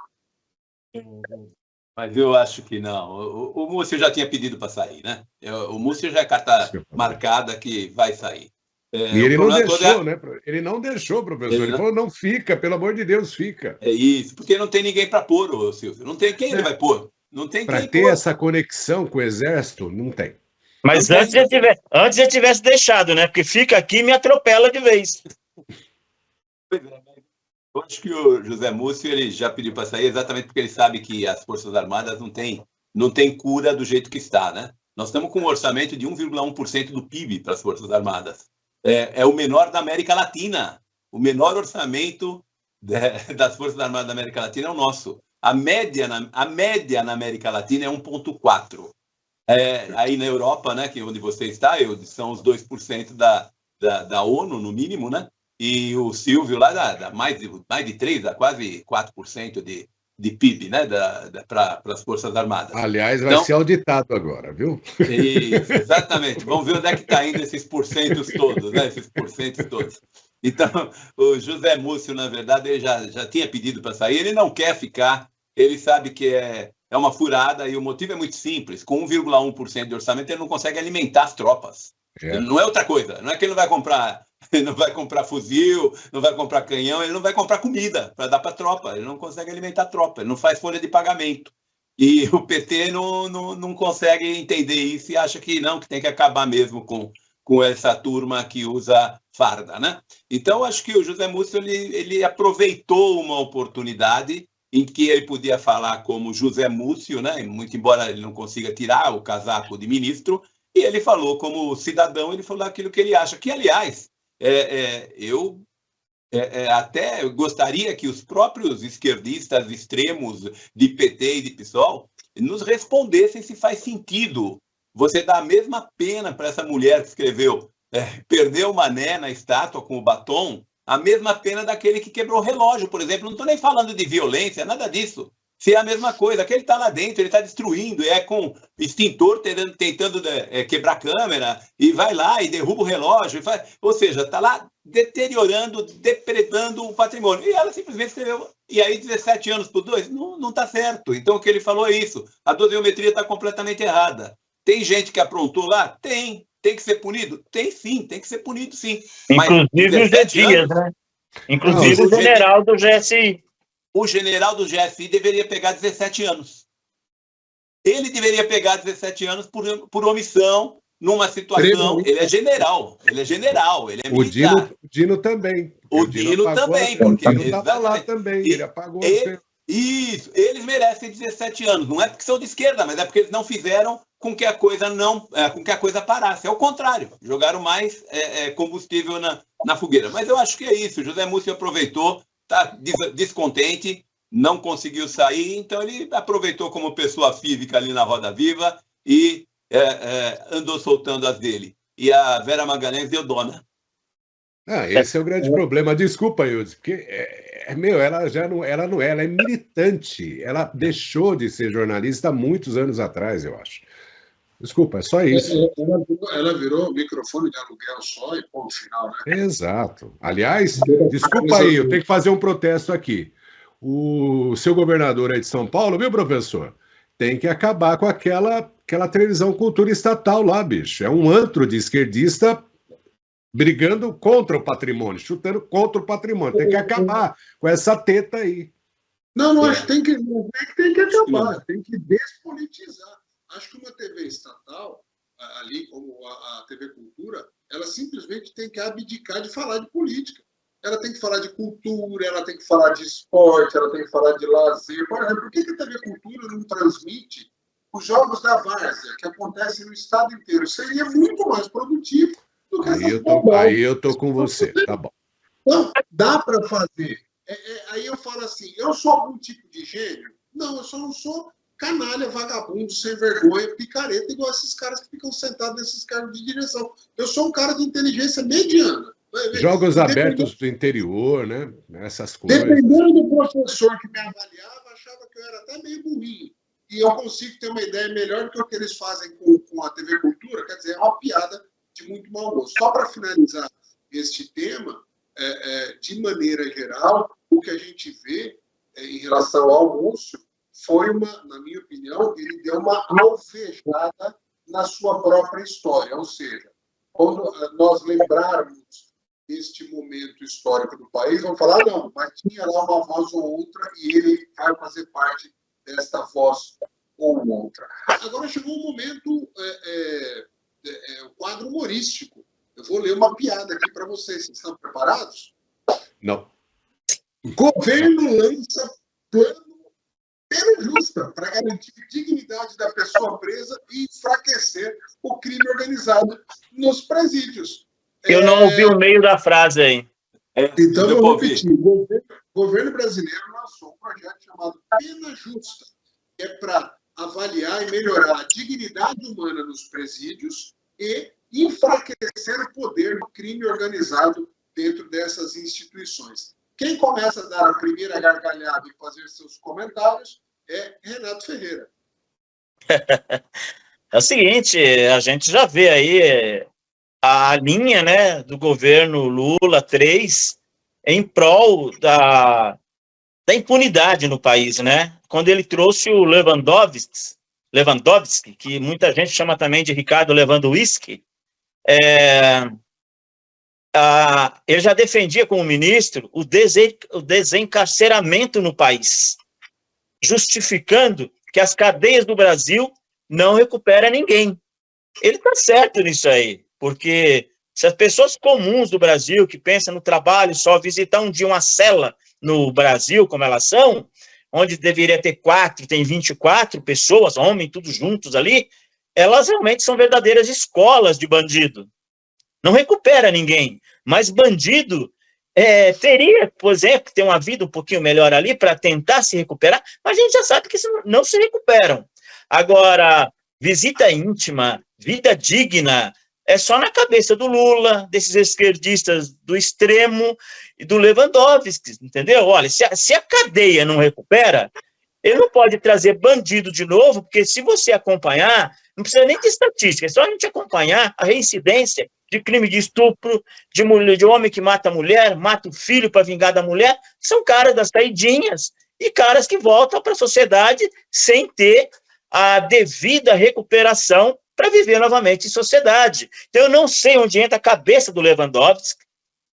Mas eu acho que não. O Múcio já tinha pedido para sair, né? O Múcio já é carta marcada que vai sair. E ele não deixou, né? Ele não deixou, professor. Ele falou, não fica, pelo amor de Deus, fica. É isso, porque não tem ninguém para pôr, Silvio. Não tem quem ele vai pôr. Não tem para ter essa conexão com o Exército, não tem. Mas antes já tivesse deixado, né? Porque fica aqui e me atropela de vez. Pois é, mas eu acho que o José Múcio ele já pediu para sair exatamente porque ele sabe que as Forças Armadas não tem cura do jeito que está, né? Nós estamos com um orçamento de 1,1% do PIB para as Forças Armadas. É o menor da América Latina. O menor orçamento das Forças Armadas da América Latina é o nosso. A média na América Latina é 1,4. Aí na Europa, né, que é onde você está, são os 2% da ONU, no mínimo, né? E o Silvio lá dá mais de 3, dá quase 4% de PIB, né, para as Forças Armadas. Aliás, vai ser auditado agora, viu? Isso, exatamente. Vamos ver onde é que está indo esses porcentos todos, né? Esses porcentos todos. Então, o José Múcio, na verdade, ele já tinha pedido para sair, ele não quer ficar, ele sabe que é uma furada, e o motivo é muito simples. Com 1,1% de orçamento, ele não consegue alimentar as tropas. Não é outra coisa, não é que ele não vai comprar fuzil, não vai comprar canhão, ele não vai comprar comida para dar para a tropa, ele não consegue alimentar a tropa, ele não faz folha de pagamento. E o PT não consegue entender isso e acha que não, que tem que acabar mesmo com essa turma que usa farda, né? Então, acho que o José Múcio ele aproveitou uma oportunidade em que ele podia falar como José Múcio, né? Muito embora ele não consiga tirar o casaco de ministro, e ele falou como cidadão, ele falou aquilo que ele acha, que, aliás, eu até gostaria que os próprios esquerdistas extremos de PT e de PSOL nos respondessem se faz sentido você dar a mesma pena para essa mulher que escreveu perdeu o mané na estátua com o batom, a mesma pena daquele que quebrou o relógio, por exemplo. Não estou nem falando de violência, nada disso. Se é a mesma coisa, aquele está lá dentro, ele está destruindo, com extintor tentando quebrar a câmera, e vai lá e derruba o relógio, ou seja, está lá deteriorando, depredando o patrimônio. E ela simplesmente escreveu, e aí 17 anos por 2, não está certo. Então o que ele falou é isso, a dosiometria está completamente errada. Tem gente que aprontou lá? Tem que ser punido? Tem sim, tem que ser punido sim. Inclusive os Dias, né? Inclusive o general do GSI. O general do GSI deveria pegar 17 anos. Ele deveria pegar 17 anos por omissão numa situação. Ele é general, ele é militar. O Dino também. O Dino também, porque ele estava lá também, ele apagou. Isso, eles merecem 17 anos. Não é porque são de esquerda, mas é porque eles não fizeram com que a coisa parasse. É o contrário, jogaram mais combustível na fogueira. Mas eu acho que é isso. O José Múcio aproveitou, está descontente, não conseguiu sair, então ele aproveitou como pessoa física ali na Roda Viva e andou soltando as dele. E a Vera Magalhães deu dona. Esse é o grande problema. Desculpa, Ilse, porque ela é militante. Ela deixou de ser jornalista há muitos anos atrás, eu acho. Desculpa, é só isso. Ela virou microfone de aluguel só e ponto final, né? Exato. Aliás, desculpa aí, eu tenho que fazer um protesto aqui. O seu governador aí de São Paulo, viu, professor? Tem que acabar com aquela televisão cultura estatal lá, bicho. É um antro de esquerdista brigando contra o patrimônio, chutando contra o patrimônio. Tem que acabar com essa teta aí. Não, acho que tem que acabar, tem que despolitizar. Acho que uma TV estatal, ali como a TV Cultura, ela simplesmente tem que abdicar de falar de política. Ela tem que falar de cultura, ela tem que falar de esporte, ela tem que falar de lazer. Por exemplo, por que a TV Cultura não transmite os jogos da várzea, que acontecem no estado inteiro? Seria muito mais produtivo do que aí eu tô com você, tá bom. Então, dá para fazer. Aí eu falo assim, eu sou algum tipo de gênio? Não, eu só não sou canalha, vagabundo, sem vergonha, picareta, igual esses caras que ficam sentados nesses cargos de direção. Eu sou um cara de inteligência mediana. Jogos abertos do interior, né? Essas coisas. Dependendo do professor que me avaliava, achava que eu era até meio burrinho. E eu consigo ter uma ideia melhor do que o que eles fazem com a TV Cultura, quer dizer, é uma piada de muito mau gosto. Só para finalizar este tema, de maneira geral, o que a gente vê em relação ao Múcio foi na minha opinião, ele deu uma alvejada na sua própria história. Ou seja, quando nós lembrarmos este momento histórico do país, vamos falar, não, mas tinha lá uma voz ou outra e ele vai fazer parte desta voz ou outra. Agora chegou um momento, o quadro humorístico. Eu vou ler uma piada aqui para vocês. Vocês estão preparados? Não. Governo lança plano pena justa para garantir a dignidade da pessoa presa e enfraquecer o crime organizado nos presídios. Eu não ouvi o meio da frase aí. Então, eu vou repetir. O governo brasileiro lançou um projeto chamado chamado pena justa, que é para avaliar e melhorar a dignidade humana nos presídios e enfraquecer o poder do crime organizado dentro dessas instituições. Quem começa a dar a primeira gargalhada e fazer seus comentários é Renato Ferreira. É o seguinte, a gente já vê aí a linha, né, do governo Lula 3 em prol da impunidade no país, né? Quando ele trouxe o Lewandowski, que muita gente chama também de Ricardo Lewandowski, ele já defendia como ministro o desencarceramento no país, justificando que as cadeias do Brasil não recuperam ninguém. Ele está certo nisso aí, porque se as pessoas comuns do Brasil, que pensam no trabalho, só visitar um dia uma cela no Brasil, como elas são, onde deveria ter 4, tem 24 pessoas, homens, todos juntos ali, elas realmente são verdadeiras escolas de bandido. Não recupera ninguém, mas bandido teria, por exemplo, ter uma vida um pouquinho melhor ali para tentar se recuperar, mas a gente já sabe que não se recuperam. Agora, visita íntima, vida digna, é só na cabeça do Lula, desses esquerdistas do extremo e do Lewandowski, entendeu? Olha, se a cadeia não recupera, ele não pode trazer bandido de novo, porque se você acompanhar, não precisa nem de estatística, é só a gente acompanhar a reincidência de crime de estupro, de homem que mata a mulher, mata o filho para vingar da mulher, são caras das saidinhas e caras que voltam para a sociedade sem ter a devida recuperação para viver novamente em sociedade. Então, eu não sei onde entra a cabeça do Lewandowski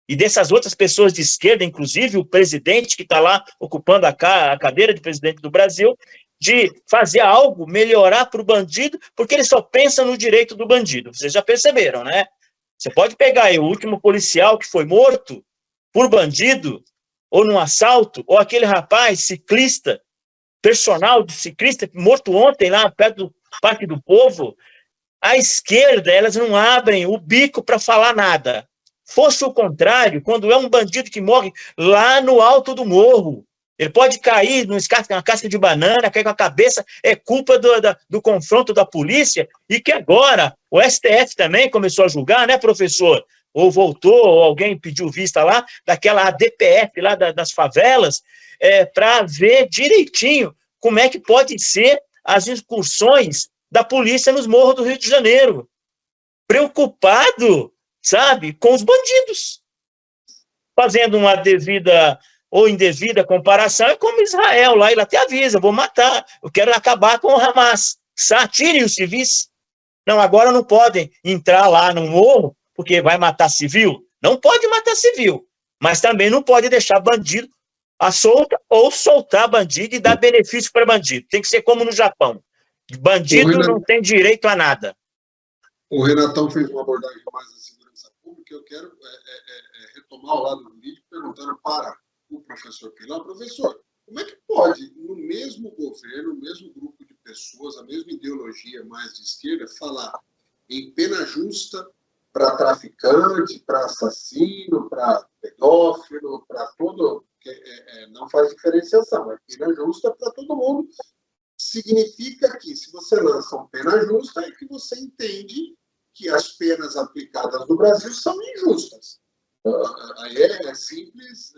e dessas outras pessoas de esquerda, inclusive o presidente que está lá ocupando a cadeira de presidente do Brasil, de fazer algo, melhorar para o bandido, porque ele só pensa no direito do bandido. Vocês já perceberam, né? Você pode pegar aí o último policial que foi morto por bandido, ou num assalto, ou aquele rapaz ciclista, personal de ciclista, morto ontem lá perto do Parque do Povo. A esquerda, elas não abrem o bico para falar nada. Fosse o contrário, quando é um bandido que morre lá no alto do morro, ele pode cair numa casca de banana, cair com a cabeça, é culpa do confronto da polícia, e que agora o STF também começou a julgar, né, professor? Ou voltou, ou alguém pediu vista lá, daquela ADPF lá das favelas, para ver direitinho como é que pode ser as incursões da polícia nos morros do Rio de Janeiro. Preocupado, sabe, com os bandidos. Fazendo uma devida ou indevida comparação, é como Israel lá, ele até avisa, eu vou matar, eu quero acabar com o Hamas. Tirem os civis. Não, agora não podem entrar lá no morro, porque vai matar civil. Não pode matar civil, mas também não pode deixar bandido à solta ou soltar bandido e dar benefício para bandido. Tem que ser como no Japão. Bandido não tem direito a nada. O Renatão fez uma abordagem mais da segurança pública. Eu quero retomar o lado do vídeo perguntando para o professor Pilão. Professor, como é que pode, no mesmo governo, no mesmo grupo de pessoas, a mesma ideologia mais de esquerda, falar em pena justa para traficante, para assassino, para pedófilo, para todo... não faz diferenciação, é pena justa para todo mundo. Significa que, se você lança uma pena justa, é que você entende que as penas aplicadas no Brasil são injustas. Aí é simples,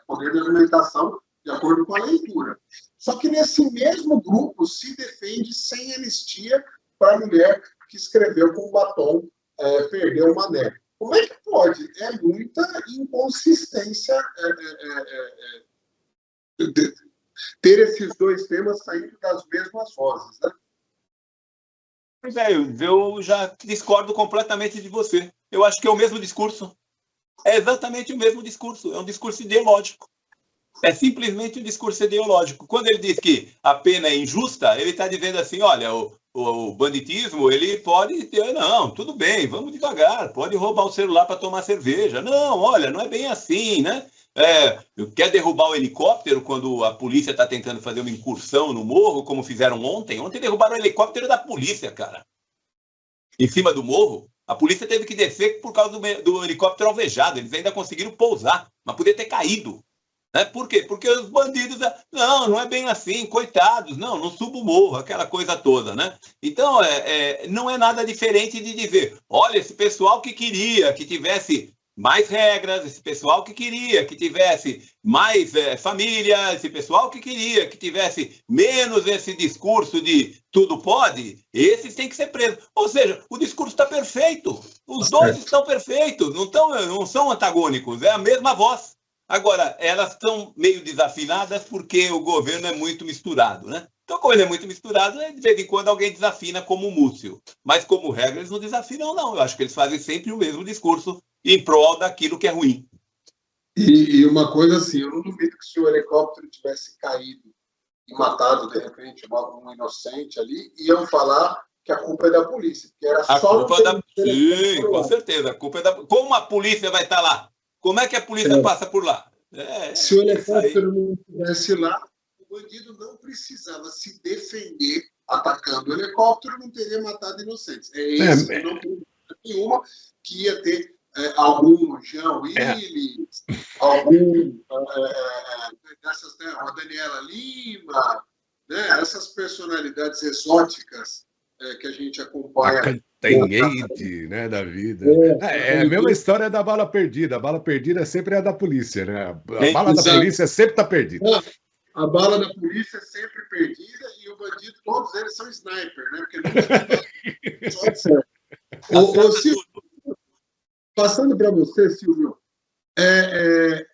poder de argumentação de acordo com a leitura. Só que nesse mesmo grupo se defende sem anistia para a mulher que escreveu com batom, perdeu uma neve. Como é que pode? É muita inconsistência ter esses dois temas saindo das mesmas vozes, né? Pois é, eu já discordo completamente de você. Eu acho que é o mesmo discurso. É exatamente o mesmo discurso. É um discurso ideológico. É simplesmente um discurso ideológico. Quando ele diz que a pena é injusta, ele está dizendo assim, olha, o banditismo, ele pode ter... Não, tudo bem, vamos devagar. Pode roubar o celular para tomar cerveja. Não, olha, não é bem assim, né? Quer derrubar o helicóptero quando a polícia está tentando fazer uma incursão no morro, como fizeram ontem? Ontem derrubaram o helicóptero da polícia, cara. Em cima do morro. A polícia teve que descer por causa do helicóptero alvejado. Eles ainda conseguiram pousar, mas podia ter caído. Né? Por quê? Porque os bandidos, não é bem assim, coitados, não suba o morro, aquela coisa toda, né? Então, não é nada diferente de dizer, olha, esse pessoal que queria que tivesse mais regras, esse pessoal que queria que tivesse mais família, esse pessoal que queria que tivesse menos esse discurso de tudo pode, esses têm que ser presos. Ou seja, o discurso está perfeito, os dois estão perfeitos, não são antagônicos, é a mesma voz. Agora, elas estão meio desafinadas porque o governo é muito misturado, né? Então, como ele é muito misturado, de vez em quando alguém desafina como o Múcio. Mas, como regra, eles não desafinam, não. Eu acho que eles fazem sempre o mesmo discurso em prol daquilo que é ruim. E uma coisa assim, eu não duvido que se o helicóptero tivesse caído e matado, de repente, um inocente ali, iam falar que a culpa é da polícia. Que era a só culpa da... Sim, com certeza. A culpa é da... Como a polícia vai estar lá? Como é que a polícia passa por lá? Se o helicóptero não estivesse lá, o bandido não precisava se defender atacando o helicóptero, não teria matado inocentes. Não tem nenhuma que ia ter algum Jean Willis, algum dessas, né, a Daniela Lima, né, essas personalidades exóticas que a gente acompanha. A Cantanhede, né, da vida. É a mesma história da bala perdida. A bala perdida sempre é a da polícia, né? A bala da polícia sempre está perdida. A bala da polícia é sempre perdida e o bandido, todos eles são sniper, né? Porque Silvio, passando para você, Silvio,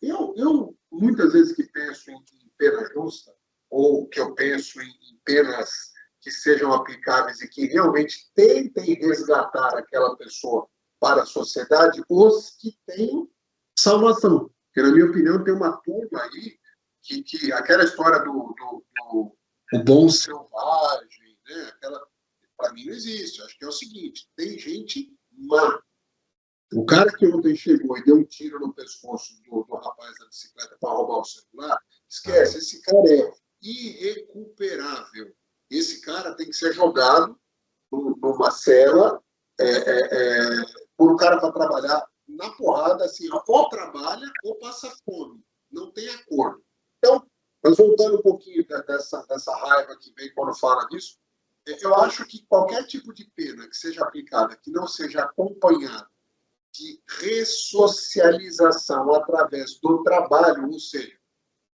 eu muitas vezes que penso em pena justa, ou que eu penso em penas que sejam aplicáveis e que realmente tentem resgatar aquela pessoa para a sociedade, os que têm salvação. Porque, na minha opinião, tem uma turma aí que aquela história do bom selvagem, né? Para mim não existe. Acho que é o seguinte, tem gente má. O cara que ontem chegou e deu um tiro no pescoço do rapaz da bicicleta para roubar o celular, esquece, esse cara é irrecuperável. Esse cara tem que ser jogado numa cela por um cara para trabalhar na porrada, assim, ou trabalha ou passa fome. Não tem acordo. Então, mas voltando um pouquinho dessa raiva que vem quando fala disso, eu acho que qualquer tipo de pena que seja aplicada, que não seja acompanhada de ressocialização através do trabalho, ou seja,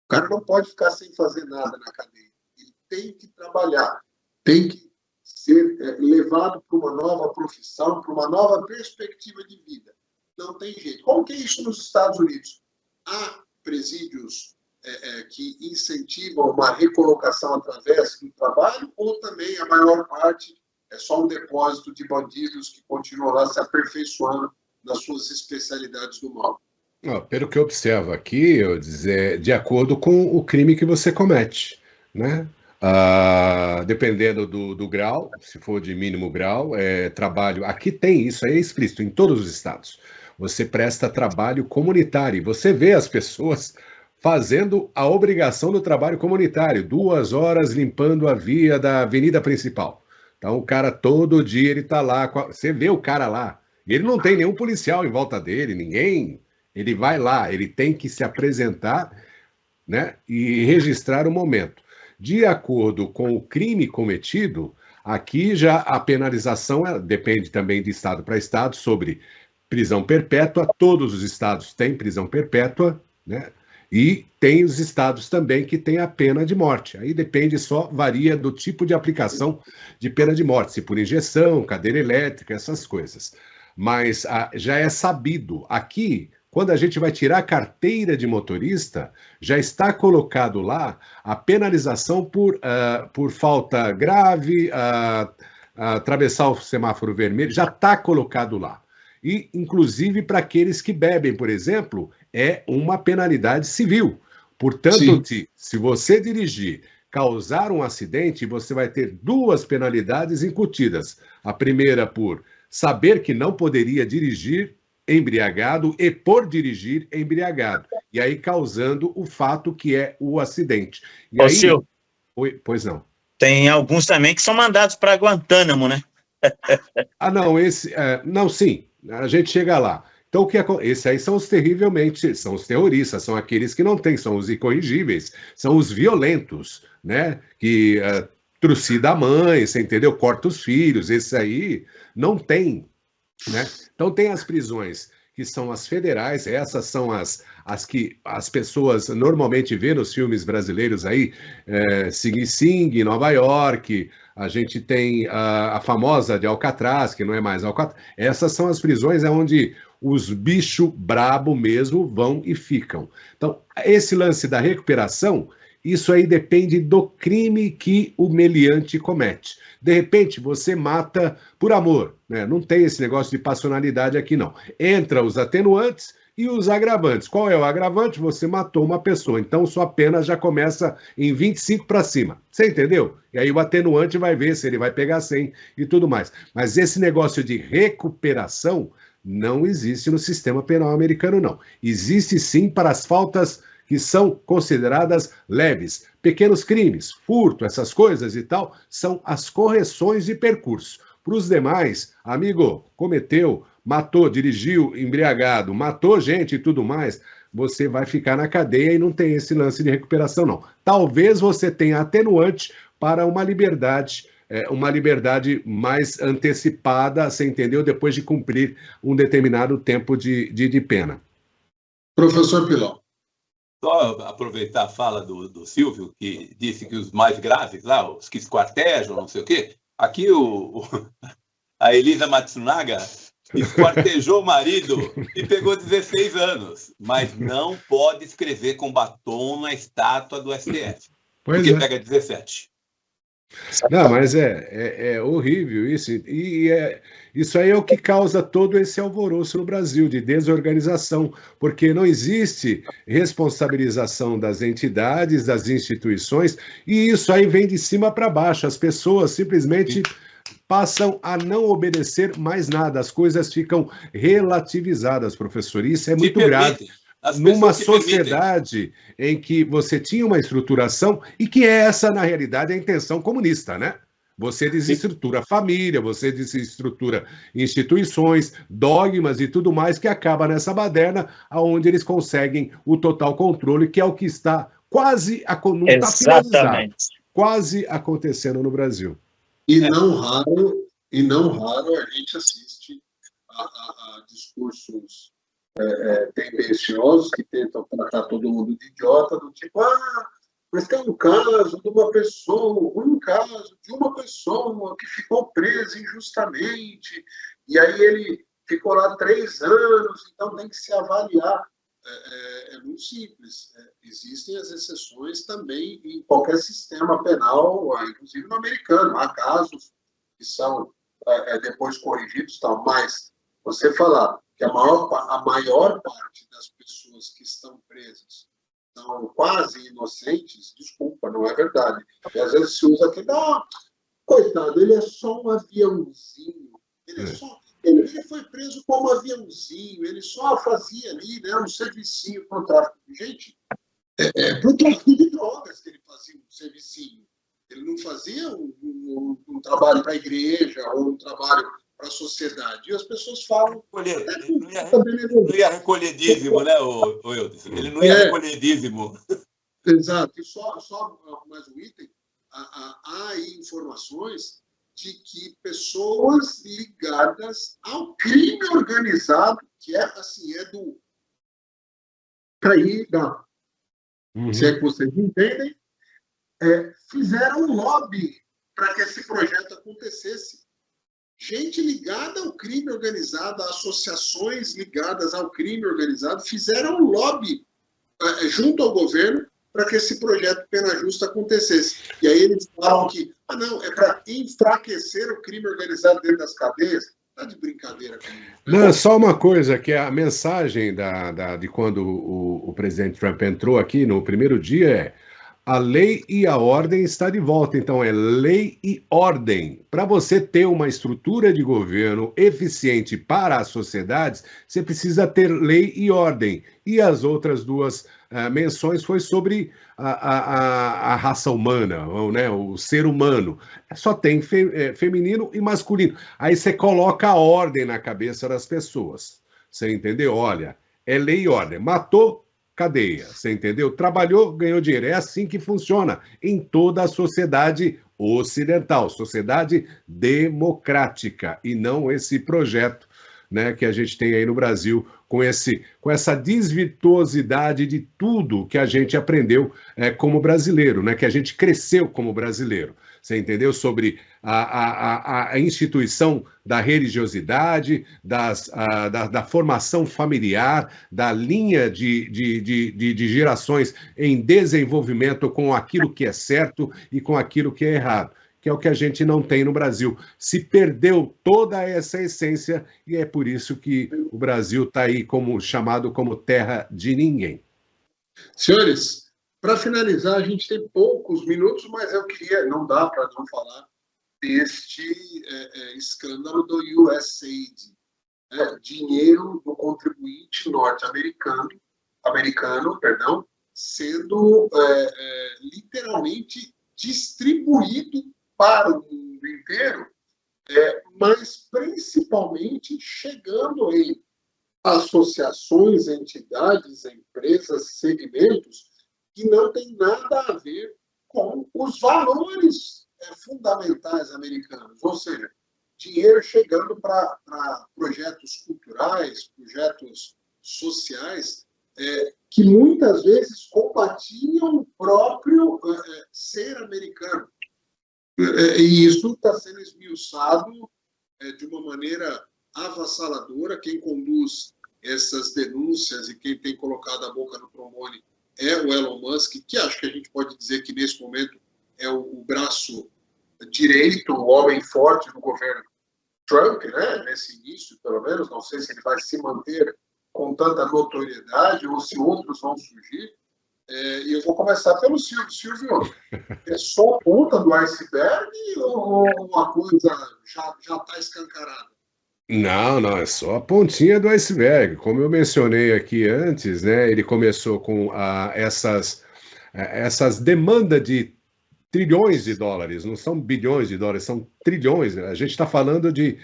o cara não pode ficar sem fazer nada na cadeia. Ele tem que trabalhar, tem que ser levado para uma nova profissão, para uma nova perspectiva de vida. Não tem jeito. Como que é isso nos Estados Unidos? Há presídios que incentivam uma recolocação através do trabalho, ou também a maior parte é só um depósito de bandidos que continuam lá se aperfeiçoando nas suas especialidades do mal? Pelo que eu observo aqui, eu dizer, de acordo com o crime que você comete, né? Dependendo do grau, se for de mínimo grau, trabalho. Aqui tem isso, é explícito em todos os estados. Você presta trabalho comunitário. Você vê as pessoas fazendo a obrigação do trabalho comunitário, 2 horas limpando a via da avenida principal. Então, o cara todo dia ele está lá, você vê o cara lá. Ele não tem nenhum policial em volta dele, ninguém. Ele vai lá, ele tem que se apresentar, né, e registrar o momento. De acordo com o crime cometido, aqui já a penalização depende também de estado para estado, sobre prisão perpétua. Todos os estados têm prisão perpétua, né? E tem os estados também que têm a pena de morte. Aí depende, varia do tipo de aplicação de pena de morte, se por injeção, cadeira elétrica, essas coisas. Mas já é sabido, aqui, quando a gente vai tirar a carteira de motorista, já está colocado lá a penalização por falta grave, atravessar o semáforo vermelho, já está colocado lá. E, inclusive, para aqueles que bebem, por exemplo, é uma penalidade civil. Portanto, se você dirigir, causar um acidente, você vai ter 2 penalidades incutidas. A primeira por saber que não poderia dirigir embriagado e por dirigir embriagado. E aí causando o fato que é o acidente. E aí... Silvio, pois não. Tem alguns também que são mandados para Guantánamo, né? Não, esse... não, sim. A gente chega lá. Então, esses aí são os terrivelmente, são os terroristas, são aqueles que não têm, são os incorrigíveis, são os violentos, né? Que trucida a mãe, você entendeu? Corta os filhos, esses aí não tem, né? Então tem as prisões que são as federais, essas são as que as pessoas normalmente vê nos filmes brasileiros aí, Sing Sing, em Nova York, a gente tem a famosa de Alcatraz, que não é mais Alcatraz. Essas são as prisões onde os bichos brabo mesmo vão e ficam. Então, esse lance da recuperação, isso aí depende do crime que o meliante comete. De repente, você mata por amor, né? Não tem esse negócio de passionalidade aqui, não. Entra os atenuantes e os agravantes. Qual é o agravante? Você matou uma pessoa, então sua pena já começa em 25 para cima. Você entendeu? E aí o atenuante vai ver se ele vai pegar 100 e tudo mais. Mas esse negócio de recuperação não existe no sistema penal americano, não. Existe sim para as faltas que são consideradas leves. Pequenos crimes, furto, essas coisas e tal, são as correções de percurso. Para os demais, amigo, cometeu, matou, dirigiu embriagado, matou gente e tudo mais, você vai ficar na cadeia e não tem esse lance de recuperação, não. Talvez você tenha atenuante para uma liberdade mais antecipada, você entendeu? Depois de cumprir um determinado tempo de pena. Professor Pilão. Só aproveitar a fala do Silvio, que disse que os mais graves, lá, os que esquartejam, não sei o quê, aqui a Elisa Matsunaga esquartejou o marido e pegou 16 anos, mas não pode escrever com batom na estátua do STF, porque pega 17. Não, mas é horrível isso, e isso aí é o que causa todo esse alvoroço no Brasil, de desorganização, porque não existe responsabilização das entidades, das instituições, e isso aí vem de cima para baixo, as pessoas simplesmente passam a não obedecer mais nada, as coisas ficam relativizadas, professor, isso é muito grave. Numa sociedade em que você tinha uma estruturação e que essa, na realidade, é a intenção comunista, né? Você desestrutura a família, você desestrutura instituições, dogmas e tudo mais, que acaba nessa baderna onde eles conseguem o total controle, que é o que está quase, não está finalizado, quase acontecendo no Brasil. E não raro a gente assiste a discursos tendenciosos que tentam tratar todo mundo de idiota, do tipo, mas tem um caso de uma pessoa que ficou presa injustamente, e aí ele ficou lá 3 anos, então tem que se avaliar. É muito simples. Existem as exceções também em qualquer sistema penal, inclusive no americano. Há casos que são depois corrigidos, tal, mas você falar que a maior parte das pessoas que estão presas são quase inocentes, desculpa, não é verdade. E às vezes se usa aqui, coitado, ele é só um aviãozinho, ele foi preso como aviãozinho, ele só fazia ali, né, um servicinho para o tráfico de gente. Para o tráfico de drogas que ele fazia um servicinho. Ele não fazia um trabalho para a igreja ou um trabalho para a sociedade. E as pessoas falam... Ele não ia recolher dízimo, né, Eudes? Ele não ia recolher dízimo. Exato. E só mais um item. Há aí informações de que pessoas ligadas ao crime organizado, que do traída, se é que vocês entendem, fizeram um lobby para que esse projeto acontecesse. Gente ligada ao crime organizado, associações ligadas ao crime organizado, fizeram um lobby junto ao governo para que esse projeto Pena Justa acontecesse. E aí eles falam que, não, é para enfraquecer o crime organizado dentro das cadeias. Está de brincadeira comigo. Não, só uma coisa, que a mensagem de quando o presidente Trump entrou aqui no primeiro dia a lei e a ordem está de volta. Então, é lei e ordem. Para você ter uma estrutura de governo eficiente para as sociedades, você precisa ter lei e ordem. E as outras duas menções foi sobre a raça humana, né, o ser humano. Só tem feminino e masculino. Aí você coloca a ordem na cabeça das pessoas. Você entendeu? Olha, é lei e ordem. Matou, cadeia. Você entendeu? Trabalhou, ganhou dinheiro. É assim que funciona em toda a sociedade ocidental, sociedade democrática, e não esse projeto, né, que a gente tem aí no Brasil, com essa desvirtuosidade de tudo que a gente aprendeu como brasileiro, né, que a gente cresceu como brasileiro. Você entendeu? Sobre a instituição da religiosidade, da formação familiar, da linha de gerações em desenvolvimento com aquilo que é certo e com aquilo que é errado, que é o que a gente não tem no Brasil. Se perdeu toda essa essência e é por isso que o Brasil está aí chamado como terra de ninguém. Senhores, para finalizar, a gente tem poucos minutos, mas eu queria, não dá para não falar deste escândalo do USAID, dinheiro do contribuinte norte-americano, sendo literalmente distribuído para o mundo inteiro, mas principalmente chegando em associações, entidades, empresas, segmentos que não tem nada a ver com os valores fundamentais americanos, ou seja, dinheiro chegando para projetos culturais, projetos sociais, que muitas vezes combatiam o próprio ser americano. E isso está sendo esmiuçado de uma maneira avassaladora. Quem conduz essas denúncias e quem tem colocado a boca no trombone é o Elon Musk, que acho que a gente pode dizer que nesse momento é o braço direito, o homem forte do governo Trump, né? Nesse início, pelo menos. Não sei se ele vai se manter com tanta notoriedade ou se outros vão surgir. E eu vou começar pelo Silvio. Silvio, é só a ponta do iceberg ou uma coisa já está escancarada? Não, é só a pontinha do iceberg. Como eu mencionei aqui antes, né, ele começou com essas demandas de trilhões de dólares, não são bilhões de dólares, são trilhões. A gente está falando de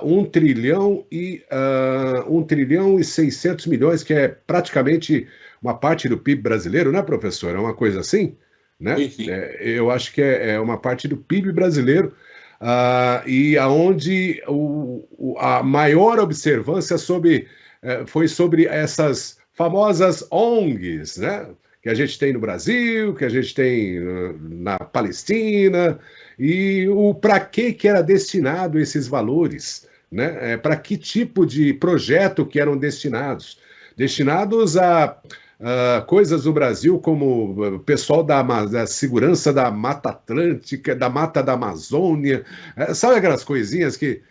1 trilhão e 600 milhões, que é praticamente uma parte do PIB brasileiro, né, professor? É uma coisa assim? Né? Sim, sim. Eu acho que é uma parte do PIB brasileiro. E aonde a maior observância foi sobre essas famosas ONGs, né? Que a gente tem no Brasil, que a gente tem na Palestina, e para que era destinado esses valores, né? Para que tipo de projeto que eram destinados? Destinados a coisas no Brasil como o pessoal da segurança da Mata Atlântica, da Mata da Amazônia, sabe aquelas coisinhas que,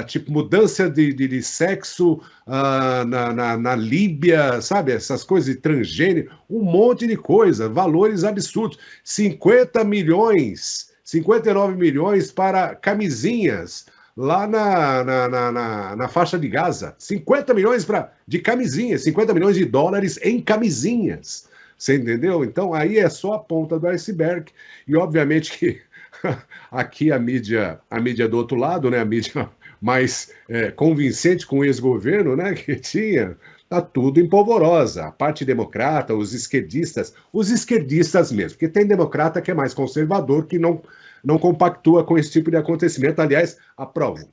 tipo mudança de sexo na Líbia, sabe? Essas coisas de transgênero, um monte de coisa, valores absurdos. 59 milhões para camisinhas lá na faixa de Gaza. 50 milhões de camisinhas, 50 milhões de dólares em camisinhas. Você entendeu? Então, aí é só a ponta do iceberg. E, obviamente, que aqui a mídia do outro lado, né, a mídia mais convincente com o ex-governo, né, que tinha, tá tudo em polvorosa. A parte democrata, os esquerdistas mesmo, porque tem democrata que é mais conservador, que não compactua com esse tipo de acontecimento. Aliás, aprovo.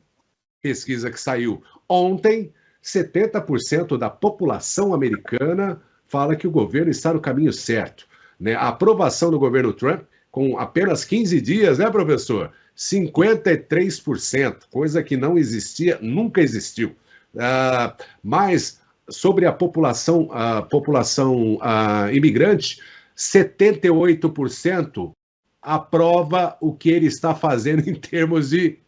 Pesquisa que saiu ontem, 70% da população americana fala que o governo está no caminho certo, né? A aprovação do governo Trump, com apenas 15 dias, né, professor? 53%, coisa que não existia, nunca existiu. Mas sobre a população imigrante, 78% aprova o que ele está fazendo em termos de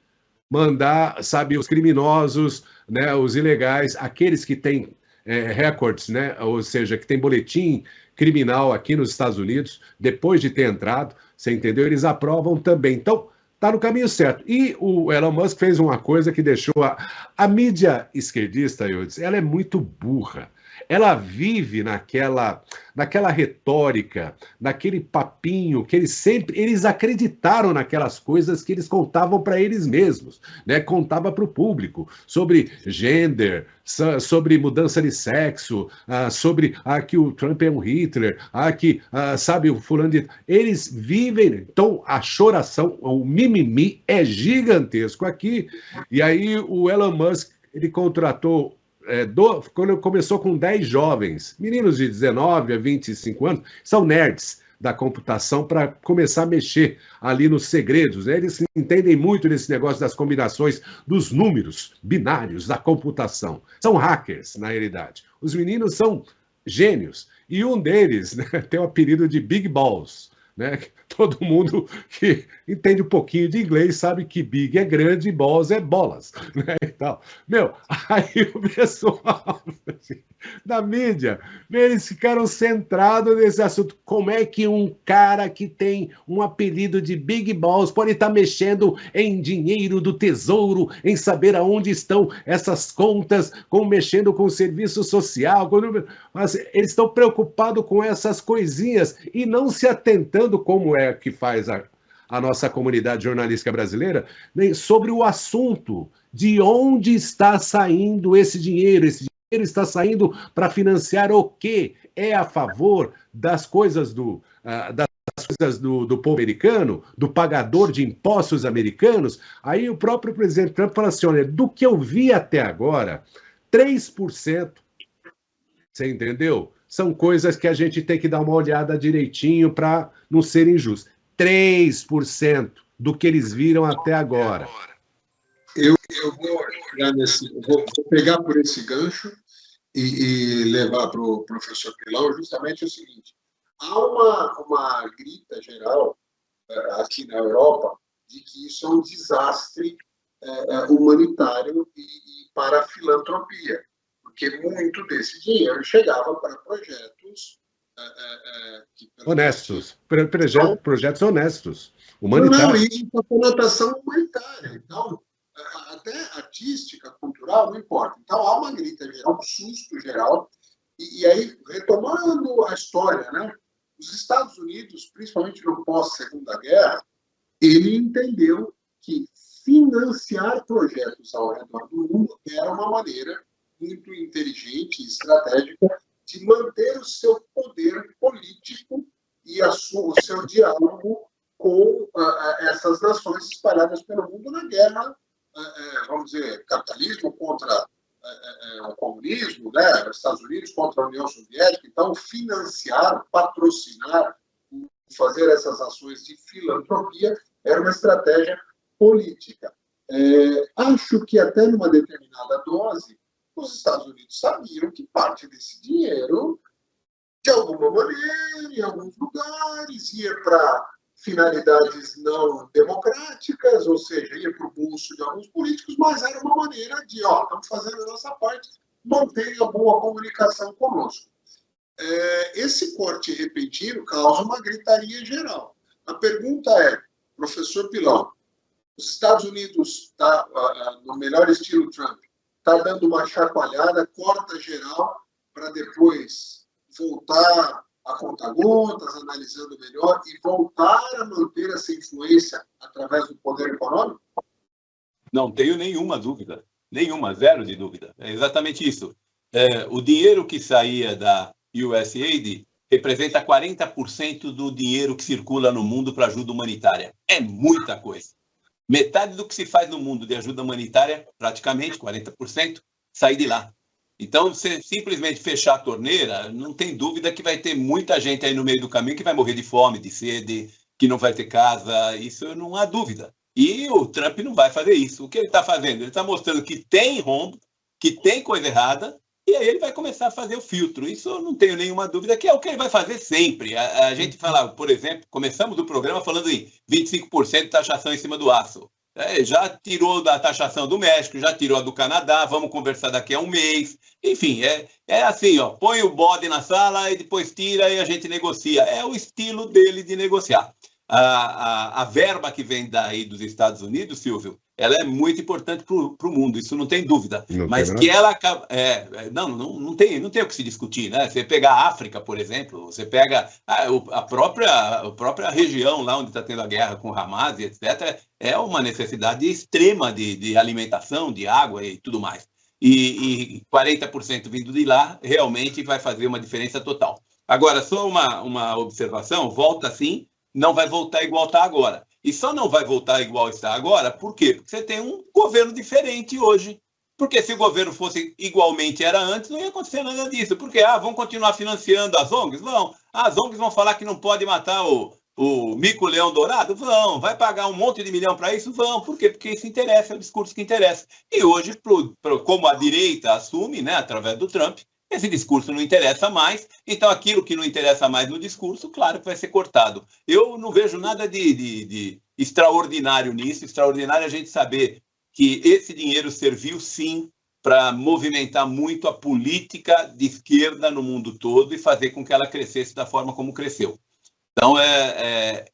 mandar, sabe, os criminosos, né, os ilegais, aqueles que têm recordes, né, ou seja, que tem boletim criminal aqui nos Estados Unidos, depois de ter entrado, você entendeu? Eles aprovam também. Então, está no caminho certo. E o Elon Musk fez uma coisa que deixou a mídia esquerdista, ela é muito burra. ela vive naquela retórica, naquele papinho que eles acreditaram naquelas coisas que eles contavam para eles mesmos, né? Contava para o público sobre gender, sobre mudança de sexo, sobre que o Trump é um Hitler, que, sabe, o fulano de... Eles vivem, então a choração, o mimimi é gigantesco aqui, e aí o Elon Musk, ele contratou, quando começou com 10 jovens, meninos de 19 a 25 anos, são nerds da computação, para começar a mexer ali nos segredos, né? Eles entendem muito desse negócio das combinações dos números binários da computação. São hackers, na realidade. Os meninos são gênios. E um deles, né, tem o apelido de Big Balls, né? Todo mundo que entende um pouquinho de inglês sabe que big é grande e balls é bolas, né? Então, aí o pessoal da mídia, eles ficaram centrados nesse assunto. Como é que um cara que tem um apelido de Big Balls pode estar mexendo em dinheiro do tesouro, em saber aonde estão essas contas, mexendo com o serviço social? Mas eles estão preocupados com essas coisinhas e não se atentando, como é que faz a nossa comunidade jornalística brasileira, sobre o assunto de onde está saindo esse dinheiro. Esse dinheiro está saindo para financiar o quê? É a favor das coisas do povo americano, do pagador de impostos americanos? Aí o próprio presidente Trump fala assim, olha, do que eu vi até agora, 3%, você entendeu? São coisas que a gente tem que dar uma olhada direitinho para não ser injusto. 3% do que eles viram até agora. Eu vou pegar por esse gancho e levar para o professor Pilão justamente o seguinte: há uma grita geral aqui na Europa de que isso é um desastre humanitário e para a filantropia, porque muito desse dinheiro chegava para projetos honestos, projetos honestos, humanitários. Não, isso é conotação humanitária. Então, até artística, cultural, não importa. Então, há uma grita geral, um susto geral. E aí, retomando a história, né? Os Estados Unidos, principalmente no pós-Segunda Guerra, ele entendeu que financiar projetos ao redor do mundo era uma maneira muito inteligente e estratégica de manter o seu poder político e o seu diálogo com essas nações espalhadas pelo mundo na guerra, vamos dizer, capitalismo contra o comunismo, né? Estados Unidos contra a União Soviética. Então, financiar, patrocinar, fazer essas ações de filantropia era uma estratégia política. Acho que até numa determinada dose, os Estados Unidos sabiam que parte desse dinheiro, de alguma maneira, em alguns lugares, ia para finalidades não democráticas, ou seja, ia para o bolso de alguns políticos, mas era uma maneira de, estamos fazendo a nossa parte, mantenha boa comunicação conosco. Esse corte repentino causa uma gritaria geral. A pergunta é, professor Pilão, os Estados Unidos, no melhor estilo Trump, está dando uma chacoalhada, corta geral, para depois voltar a conta-gotas, analisando melhor, e voltar a manter essa influência através do poder econômico? Não tenho nenhuma dúvida, zero de dúvida. É exatamente isso. O dinheiro que saía da USAID representa 40% do dinheiro que circula no mundo para ajuda humanitária. É muita coisa. Metade do que se faz no mundo de ajuda humanitária, praticamente 40%, sai de lá. Então, você simplesmente fechar a torneira, não tem dúvida que vai ter muita gente aí no meio do caminho que vai morrer de fome, de sede, que não vai ter casa, isso não há dúvida. E o Trump não vai fazer isso. O que ele está fazendo? Ele está mostrando que tem rombo, que tem coisa errada, e aí ele vai começar a fazer o filtro. Isso eu não tenho nenhuma dúvida, que é o que ele vai fazer sempre. A gente fala, por exemplo, começamos o programa falando em 25% de taxação em cima do aço. Já tirou da taxação do México, já tirou a do Canadá, vamos conversar daqui a um mês. Enfim, é assim, põe o bode na sala e depois tira e a gente negocia. É o estilo dele de negociar. a verba que vem daí dos Estados Unidos, Silvio, ela é muito importante para o mundo, isso não tem dúvida. Mas que ela acaba... não tem o que se discutir, né? Você pega a África, por exemplo, você pega a própria região lá onde está tendo a guerra com o Hamas, etc., é uma necessidade extrema de alimentação, de água e tudo mais. E 40% vindo de lá realmente vai fazer uma diferença total. Agora, só uma observação, volta assim, não vai voltar igual está agora. E só não vai voltar igual está agora, por quê? Porque você tem um governo diferente hoje. Porque se o governo fosse igualmente era antes, não ia acontecer nada disso. Porque, vão continuar financiando as ONGs? Vão. As ONGs vão falar que não pode matar o mico-leão dourado? Vão. Vai pagar um monte de milhão para isso? Vão. Por quê? Porque isso interessa, é o discurso que interessa. E hoje, como a direita assume, né, através do Trump, esse discurso não interessa mais, então aquilo que não interessa mais no discurso, claro que vai ser cortado. Eu não vejo nada de extraordinário nisso. Extraordinário é a gente saber que esse dinheiro serviu, sim, para movimentar muito a política de esquerda no mundo todo e fazer com que ela crescesse da forma como cresceu. Então,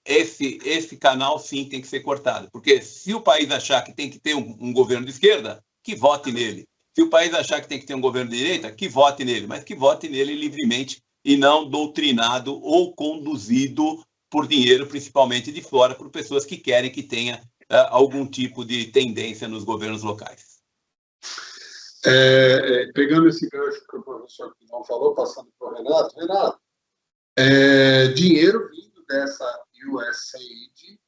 esse canal, sim, tem que ser cortado. Porque se o país achar que tem que ter um governo de esquerda, que vote nele. Se o país achar que tem que ter um governo de direita, que vote nele, mas que vote nele livremente e não doutrinado ou conduzido por dinheiro, principalmente de fora, por pessoas que querem que tenha algum tipo de tendência nos governos locais. Pegando esse gancho que o professor Pilão falou, passando para o Renato. Renato, dinheiro vindo dessa USAID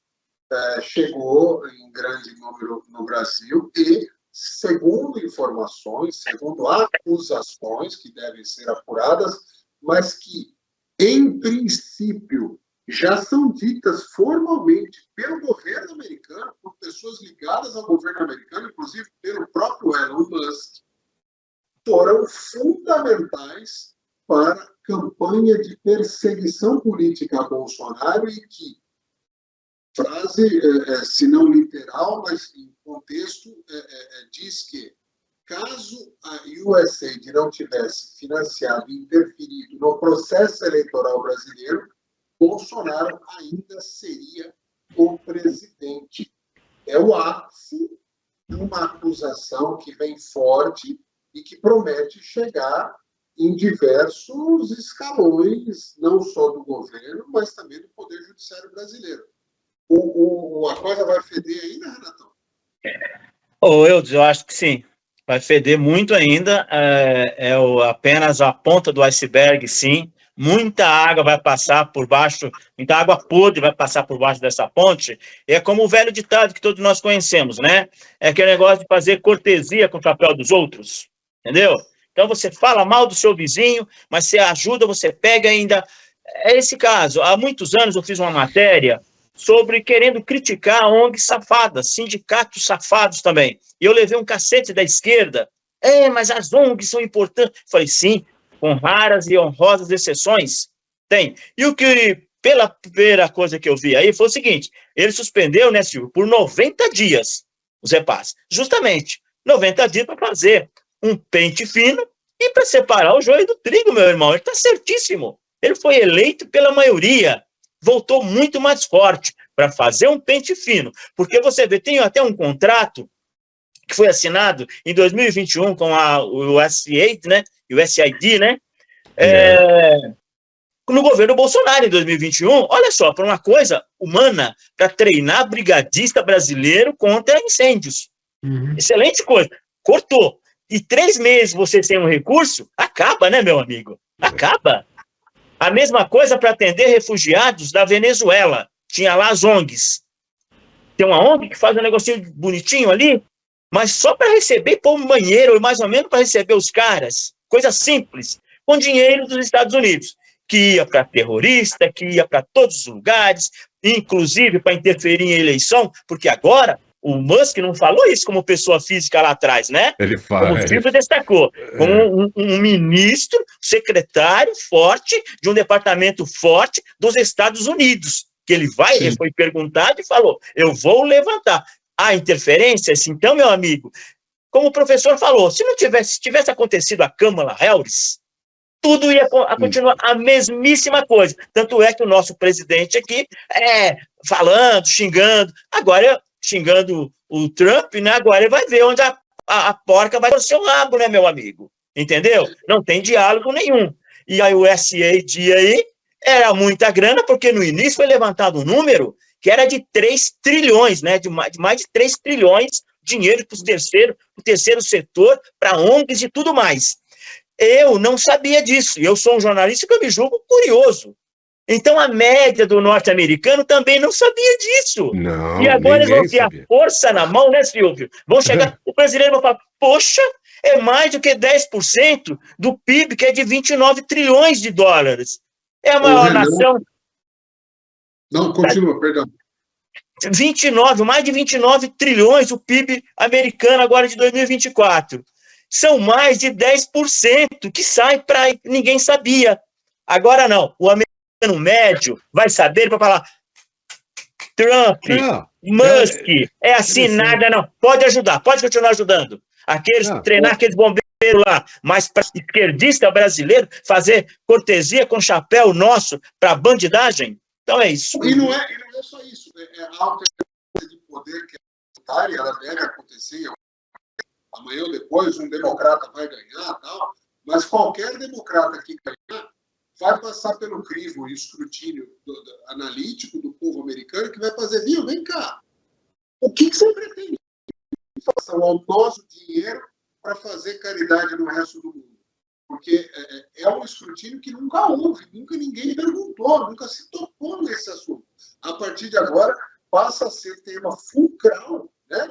chegou em grande número no Brasil e, segundo informações, segundo acusações que devem ser apuradas, mas que, em princípio, já são ditas formalmente pelo governo americano, por pessoas ligadas ao governo americano, inclusive pelo próprio Elon Musk, foram fundamentais para a campanha de perseguição política a Bolsonaro e que, frase, se não literal, mas em contexto, diz que, caso a USAID não tivesse financiado e interferido no processo eleitoral brasileiro, Bolsonaro ainda seria o presidente. É o ápice de uma acusação que vem forte e que promete chegar em diversos escalões, não só do governo, mas também do Poder Judiciário brasileiro. A coisa vai feder ainda, Renatão? Eu acho que sim. Vai feder muito ainda. Apenas a ponta do iceberg, sim. Muita água vai passar por baixo, muita água podre vai passar por baixo dessa ponte. É como o velho ditado que todos nós conhecemos, né? É aquele negócio de fazer cortesia com o chapéu dos outros, entendeu? Então você fala mal do seu vizinho, mas você ajuda, você pega ainda. É esse caso. Há muitos anos eu fiz uma matéria sobre querendo criticar ONGs safadas, sindicatos safados também. E eu levei um cacete da esquerda. Mas as ONGs são importantes. Falei, sim, com raras e honrosas exceções, tem. E o que, pela primeira coisa que eu vi aí, foi o seguinte, ele suspendeu, né, Silvio, por 90 dias os repasses. Justamente, 90 dias para fazer um pente fino e para separar o joio do trigo, meu irmão. Ele está certíssimo. Ele foi eleito pela maioria. Voltou muito mais forte para fazer um pente fino. Porque você vê, tem até um contrato que foi assinado em 2021 com o USAID, né? USAID, né? No governo Bolsonaro, em 2021, olha só, para uma coisa humana, para treinar brigadista brasileiro contra incêndios. Excelente coisa. Cortou. E 3 meses você sem um recurso, acaba, né, meu amigo? Acaba. A mesma coisa para atender refugiados da Venezuela. Tinha lá as ONGs. Tem uma ONG que faz um negocinho bonitinho ali, mas só para receber, pôr um banheiro, mais ou menos para receber os caras. Coisa simples, com dinheiro dos Estados Unidos, que ia para terrorista, que ia para todos os lugares, inclusive para interferir em eleição, porque agora o Musk não falou isso como pessoa física lá atrás, né? Ele fala. Como o Silvio destacou, como um ministro, secretário forte de um departamento forte dos Estados Unidos, que ele foi perguntado e falou, eu vou levantar. Há interferências? Então, meu amigo, como o professor falou, se tivesse acontecido a Kamala Harris, tudo ia continuar a mesmíssima coisa. Tanto é que o nosso presidente aqui falando, xingando, agora xingando o Trump, né? Agora ele vai ver onde a porca vai por seu rabo, né, meu amigo? Entendeu? Não tem diálogo nenhum. E aí o SAD aí era muita grana, porque no início foi levantado um número que era de 3 trilhões, né? De mais de 3 trilhões de dinheiro para o terceiro setor, para ONGs e tudo mais. Eu não sabia disso. Eu sou um jornalista que eu me julgo curioso. Então, a média do norte-americano também não sabia disso. Não, e agora eles vão ter sabia. A força na mão, né, Silvio? Vão chegar, o brasileiro vai falar, poxa, é mais do que 10% do PIB, que é de 29 trilhões de dólares. É a maior nação... Não, continua, perdão. Mais de 29 trilhões o PIB americano agora de 2024. São mais de 10% que sai para... Ninguém sabia. Agora não. O americano médio vai saber para falar Trump, Musk, é assim, nada não. Pode ajudar, pode continuar ajudando. Treinar aqueles bombeiros lá. Mas para esquerdista brasileiro fazer cortesia com chapéu nosso para bandidagem? Então é isso. E não é só isso. É a alternância de poder que é ela deve acontecer amanhã ou depois, um democrata vai ganhar, tal, mas qualquer democrata que ganhar vai passar pelo crivo e escrutínio analítico do povo americano, que vai fazer, vem cá, o que você pretende? Faça o nosso dinheiro para fazer caridade no resto do mundo. Porque é um escrutínio que nunca houve, nunca ninguém perguntou, nunca se tocou nesse assunto. A partir de agora, passa a ser tema fulcral, né,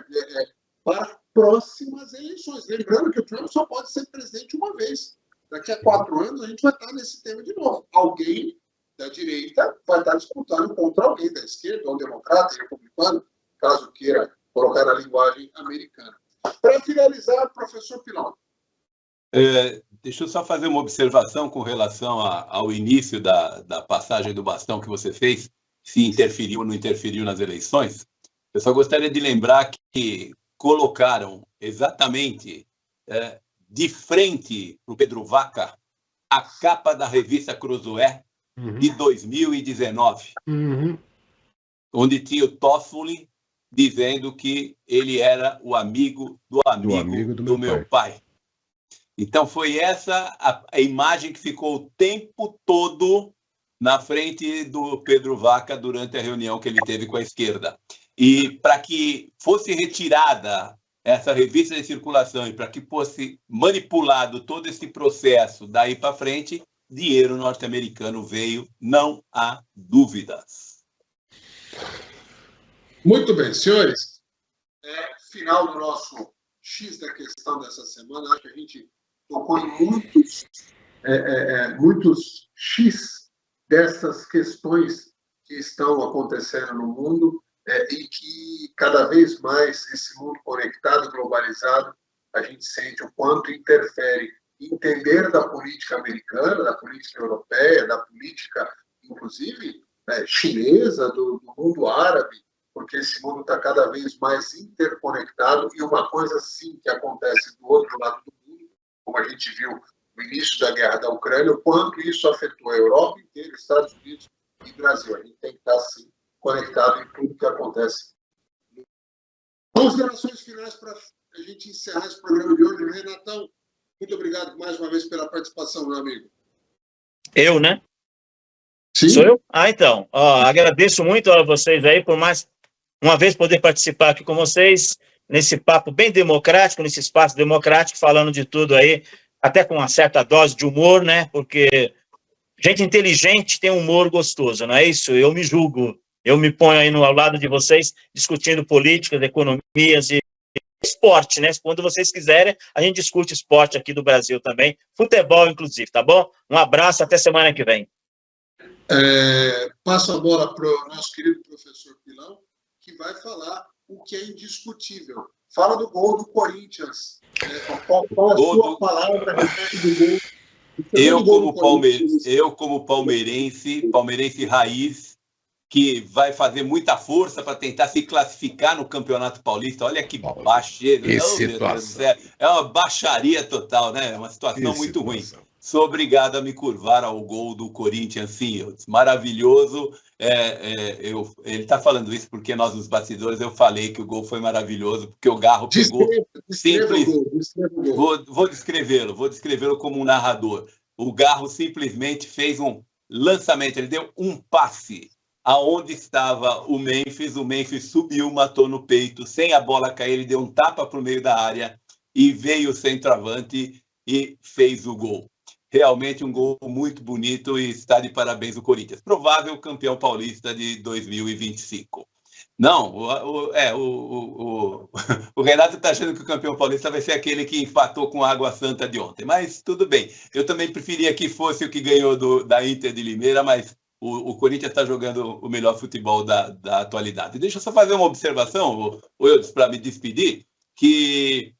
para próximas eleições. Lembrando que o Trump só pode ser presidente uma vez. Daqui a 4 anos, a gente vai estar nesse tema de novo. Alguém da direita vai estar disputando contra alguém da esquerda, ou democrata, republicano, caso queira colocar na linguagem americana. Para finalizar, professor Pilão. Deixa eu só fazer uma observação com relação ao início da passagem do bastão que você fez, se interferiu ou não interferiu nas eleições. Eu só gostaria de lembrar que colocaram exatamente de frente para o Pedro Vaca a capa da revista Cruzoé de 2019, onde tinha o Toffoli dizendo que ele era o amigo do meu pai. Então, foi essa a imagem que ficou o tempo todo na frente do Pedro Vaca durante a reunião que ele teve com a esquerda. E para que fosse retirada essa revista de circulação e para que fosse manipulado todo esse processo daí para frente, dinheiro norte-americano veio, não há dúvidas. Muito bem, senhores. Final do nosso X da questão dessa semana. Acho que a gente tocou em muitos X dessas questões que estão acontecendo no mundo e que cada vez mais esse mundo conectado, globalizado, a gente sente o quanto interfere entender da política americana, da política europeia, da política, inclusive, chinesa, do mundo árabe, porque esse mundo está cada vez mais interconectado e uma coisa, sim, que acontece do outro lado do mundo, como a gente viu no início da guerra da Ucrânia, o quanto isso afetou a Europa inteira, Estados Unidos e Brasil. A gente tem que estar, sim, conectado em tudo que acontece. Considerações finais para a gente encerrar esse programa de hoje. Renatão, muito obrigado mais uma vez pela participação, meu amigo. Eu, né? Sim. Sou eu? Então, agradeço muito a vocês aí por mais uma vez poder participar aqui com vocês nesse papo bem democrático, nesse espaço democrático, falando de tudo aí, até com uma certa dose de humor, né? Porque gente inteligente tem um humor gostoso, não é isso? Eu me julgo, eu me ponho aí ao lado de vocês, discutindo políticas, economias e esporte, né? Quando vocês quiserem, a gente discute esporte aqui do Brasil também, futebol inclusive, tá bom? Um abraço, até semana que vem. Passo a bola para o nosso querido professor Pilão, que vai falar o que é indiscutível. Fala do gol do Corinthians. Qual a sua palavra a respeito do gol? Eu, como palmeirense raiz, que vai fazer muita força para tentar se classificar no Campeonato Paulista. Olha que baixeira. É uma baixaria total, né? É uma situação muito ruim. sou obrigado a me curvar ao gol do Corinthians, sim. Maravilhoso. Ele está falando isso porque nós, nos bastidores, eu falei que o gol foi maravilhoso, porque o Garro pegou simples. Vou descrevê-lo como um narrador. O Garro simplesmente fez um lançamento, ele deu um passe aonde estava o Memphis subiu, matou no peito, sem a bola cair, ele deu um tapa para o meio da área e veio o centroavante e fez o gol. Realmente um gol muito bonito e está de parabéns o Corinthians. Provável campeão paulista de 2025. Não, o Renato está achando que o campeão paulista vai ser aquele que empatou com a Água Santa de ontem. Mas tudo bem. Eu também preferia que fosse o que ganhou da Inter de Limeira, mas o Corinthians está jogando o melhor futebol da atualidade. Deixa eu só fazer uma observação, Eudes, para me despedir, que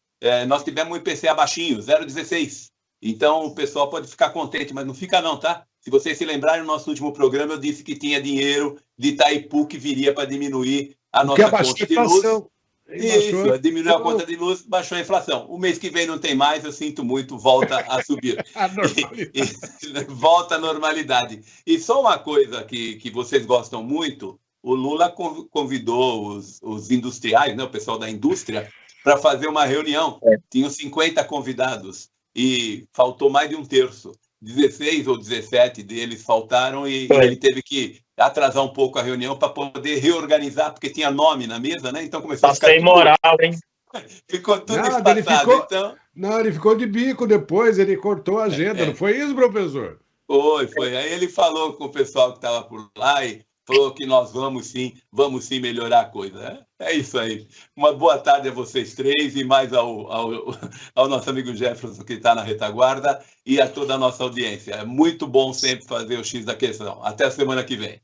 nós tivemos um IPCA baixinho, 0,16. Então, o pessoal pode ficar contente, mas não fica não, tá? Se vocês se lembrarem, no nosso último programa, eu disse que tinha dinheiro de Itaipu que viria para diminuir a nossa conta de luz. Isso, diminuiu a conta de luz, baixou a inflação. O mês que vem não tem mais, eu sinto muito, volta a subir. Volta à normalidade. E só uma coisa que vocês gostam muito, o Lula convidou os industriais, né, o pessoal da indústria, para fazer uma reunião. Tinham 50 convidados. E faltou mais de um terço. 16 ou 17 deles faltaram e ele teve que atrasar um pouco a reunião para poder reorganizar, porque tinha nome na mesa, né? Então começou a ficar tudo... moral, hein? Ficou tudo espaçado. Então... Não, ele ficou de bico depois, ele cortou a agenda, não foi isso, professor? Foi. Aí ele falou com o pessoal que estava por lá e falou que nós vamos sim melhorar a coisa. É isso aí. Uma boa tarde a vocês três e mais ao nosso amigo Jefferson, que está na retaguarda, e a toda a nossa audiência. É muito bom sempre fazer o X da questão. Até a semana que vem.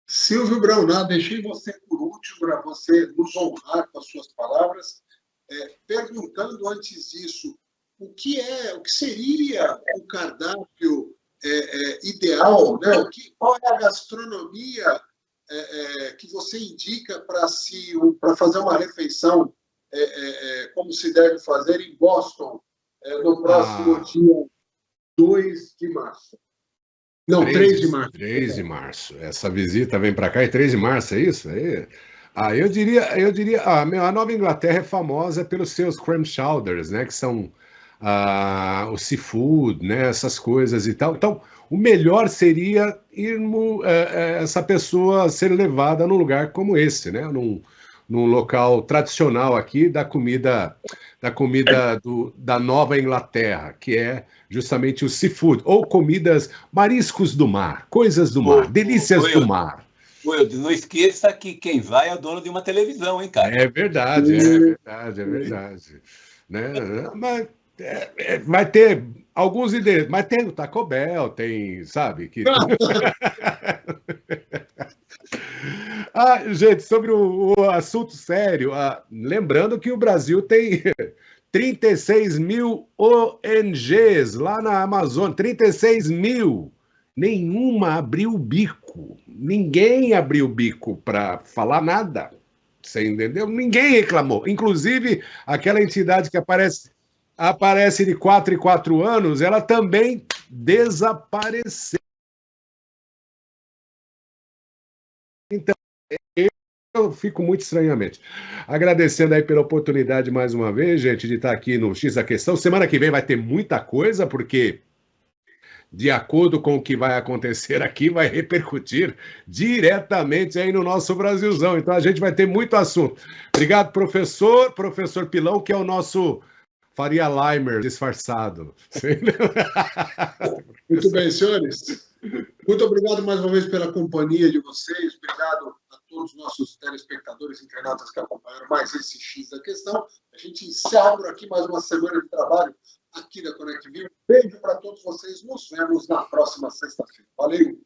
Silvio Brauná, deixei você por último para você nos honrar com as suas palavras, perguntando antes disso o que seria o cardápio ideal, né? Qual é a gastronomia que você indica para fazer uma refeição como se deve fazer em Boston no próximo dia 2 de março? Não, 3 de março. 3 de março. Essa visita vem para cá em 3 de março, é isso? Eu diria, a Nova Inglaterra é famosa pelos seus clam chowders, né? Que são o seafood, né, essas coisas e tal. Então, o melhor seria essa pessoa ser levada num lugar como esse, né, num local tradicional aqui da comida da Nova Inglaterra, que é justamente o seafood, ou mariscos do mar, coisas do mar, delícias do mar. Não esqueça que quem vai é dono de uma televisão, hein, cara? É verdade. Né? Mas vai ter alguns ideias, mas tem o Taco Bell, tem, sabe? Gente, sobre o assunto sério, lembrando que o Brasil tem 36 mil ONGs lá na Amazônia, 36 mil. Nenhuma abriu o bico. Ninguém abriu o bico para falar nada. Você entendeu? Ninguém reclamou. Inclusive, aquela entidade que aparece de 4 em 4 anos, ela também desapareceu. Então, eu fico muito estranhamente. Agradecendo aí pela oportunidade mais uma vez, gente, de estar aqui no X da Questão. Semana que vem vai ter muita coisa, porque, de acordo com o que vai acontecer aqui, vai repercutir diretamente aí no nosso Brasilzão. Então, a gente vai ter muito assunto. Obrigado, professor Pilão, que é o nosso Faria Limer disfarçado. Muito bem, senhores. Muito obrigado mais uma vez pela companhia de vocês. Obrigado a todos os nossos telespectadores e internautas que acompanharam mais esse X da Questão. A gente encerra por aqui mais uma semana de trabalho aqui da ConectView. Beijo para todos vocês. Nos vemos na próxima sexta-feira. Valeu!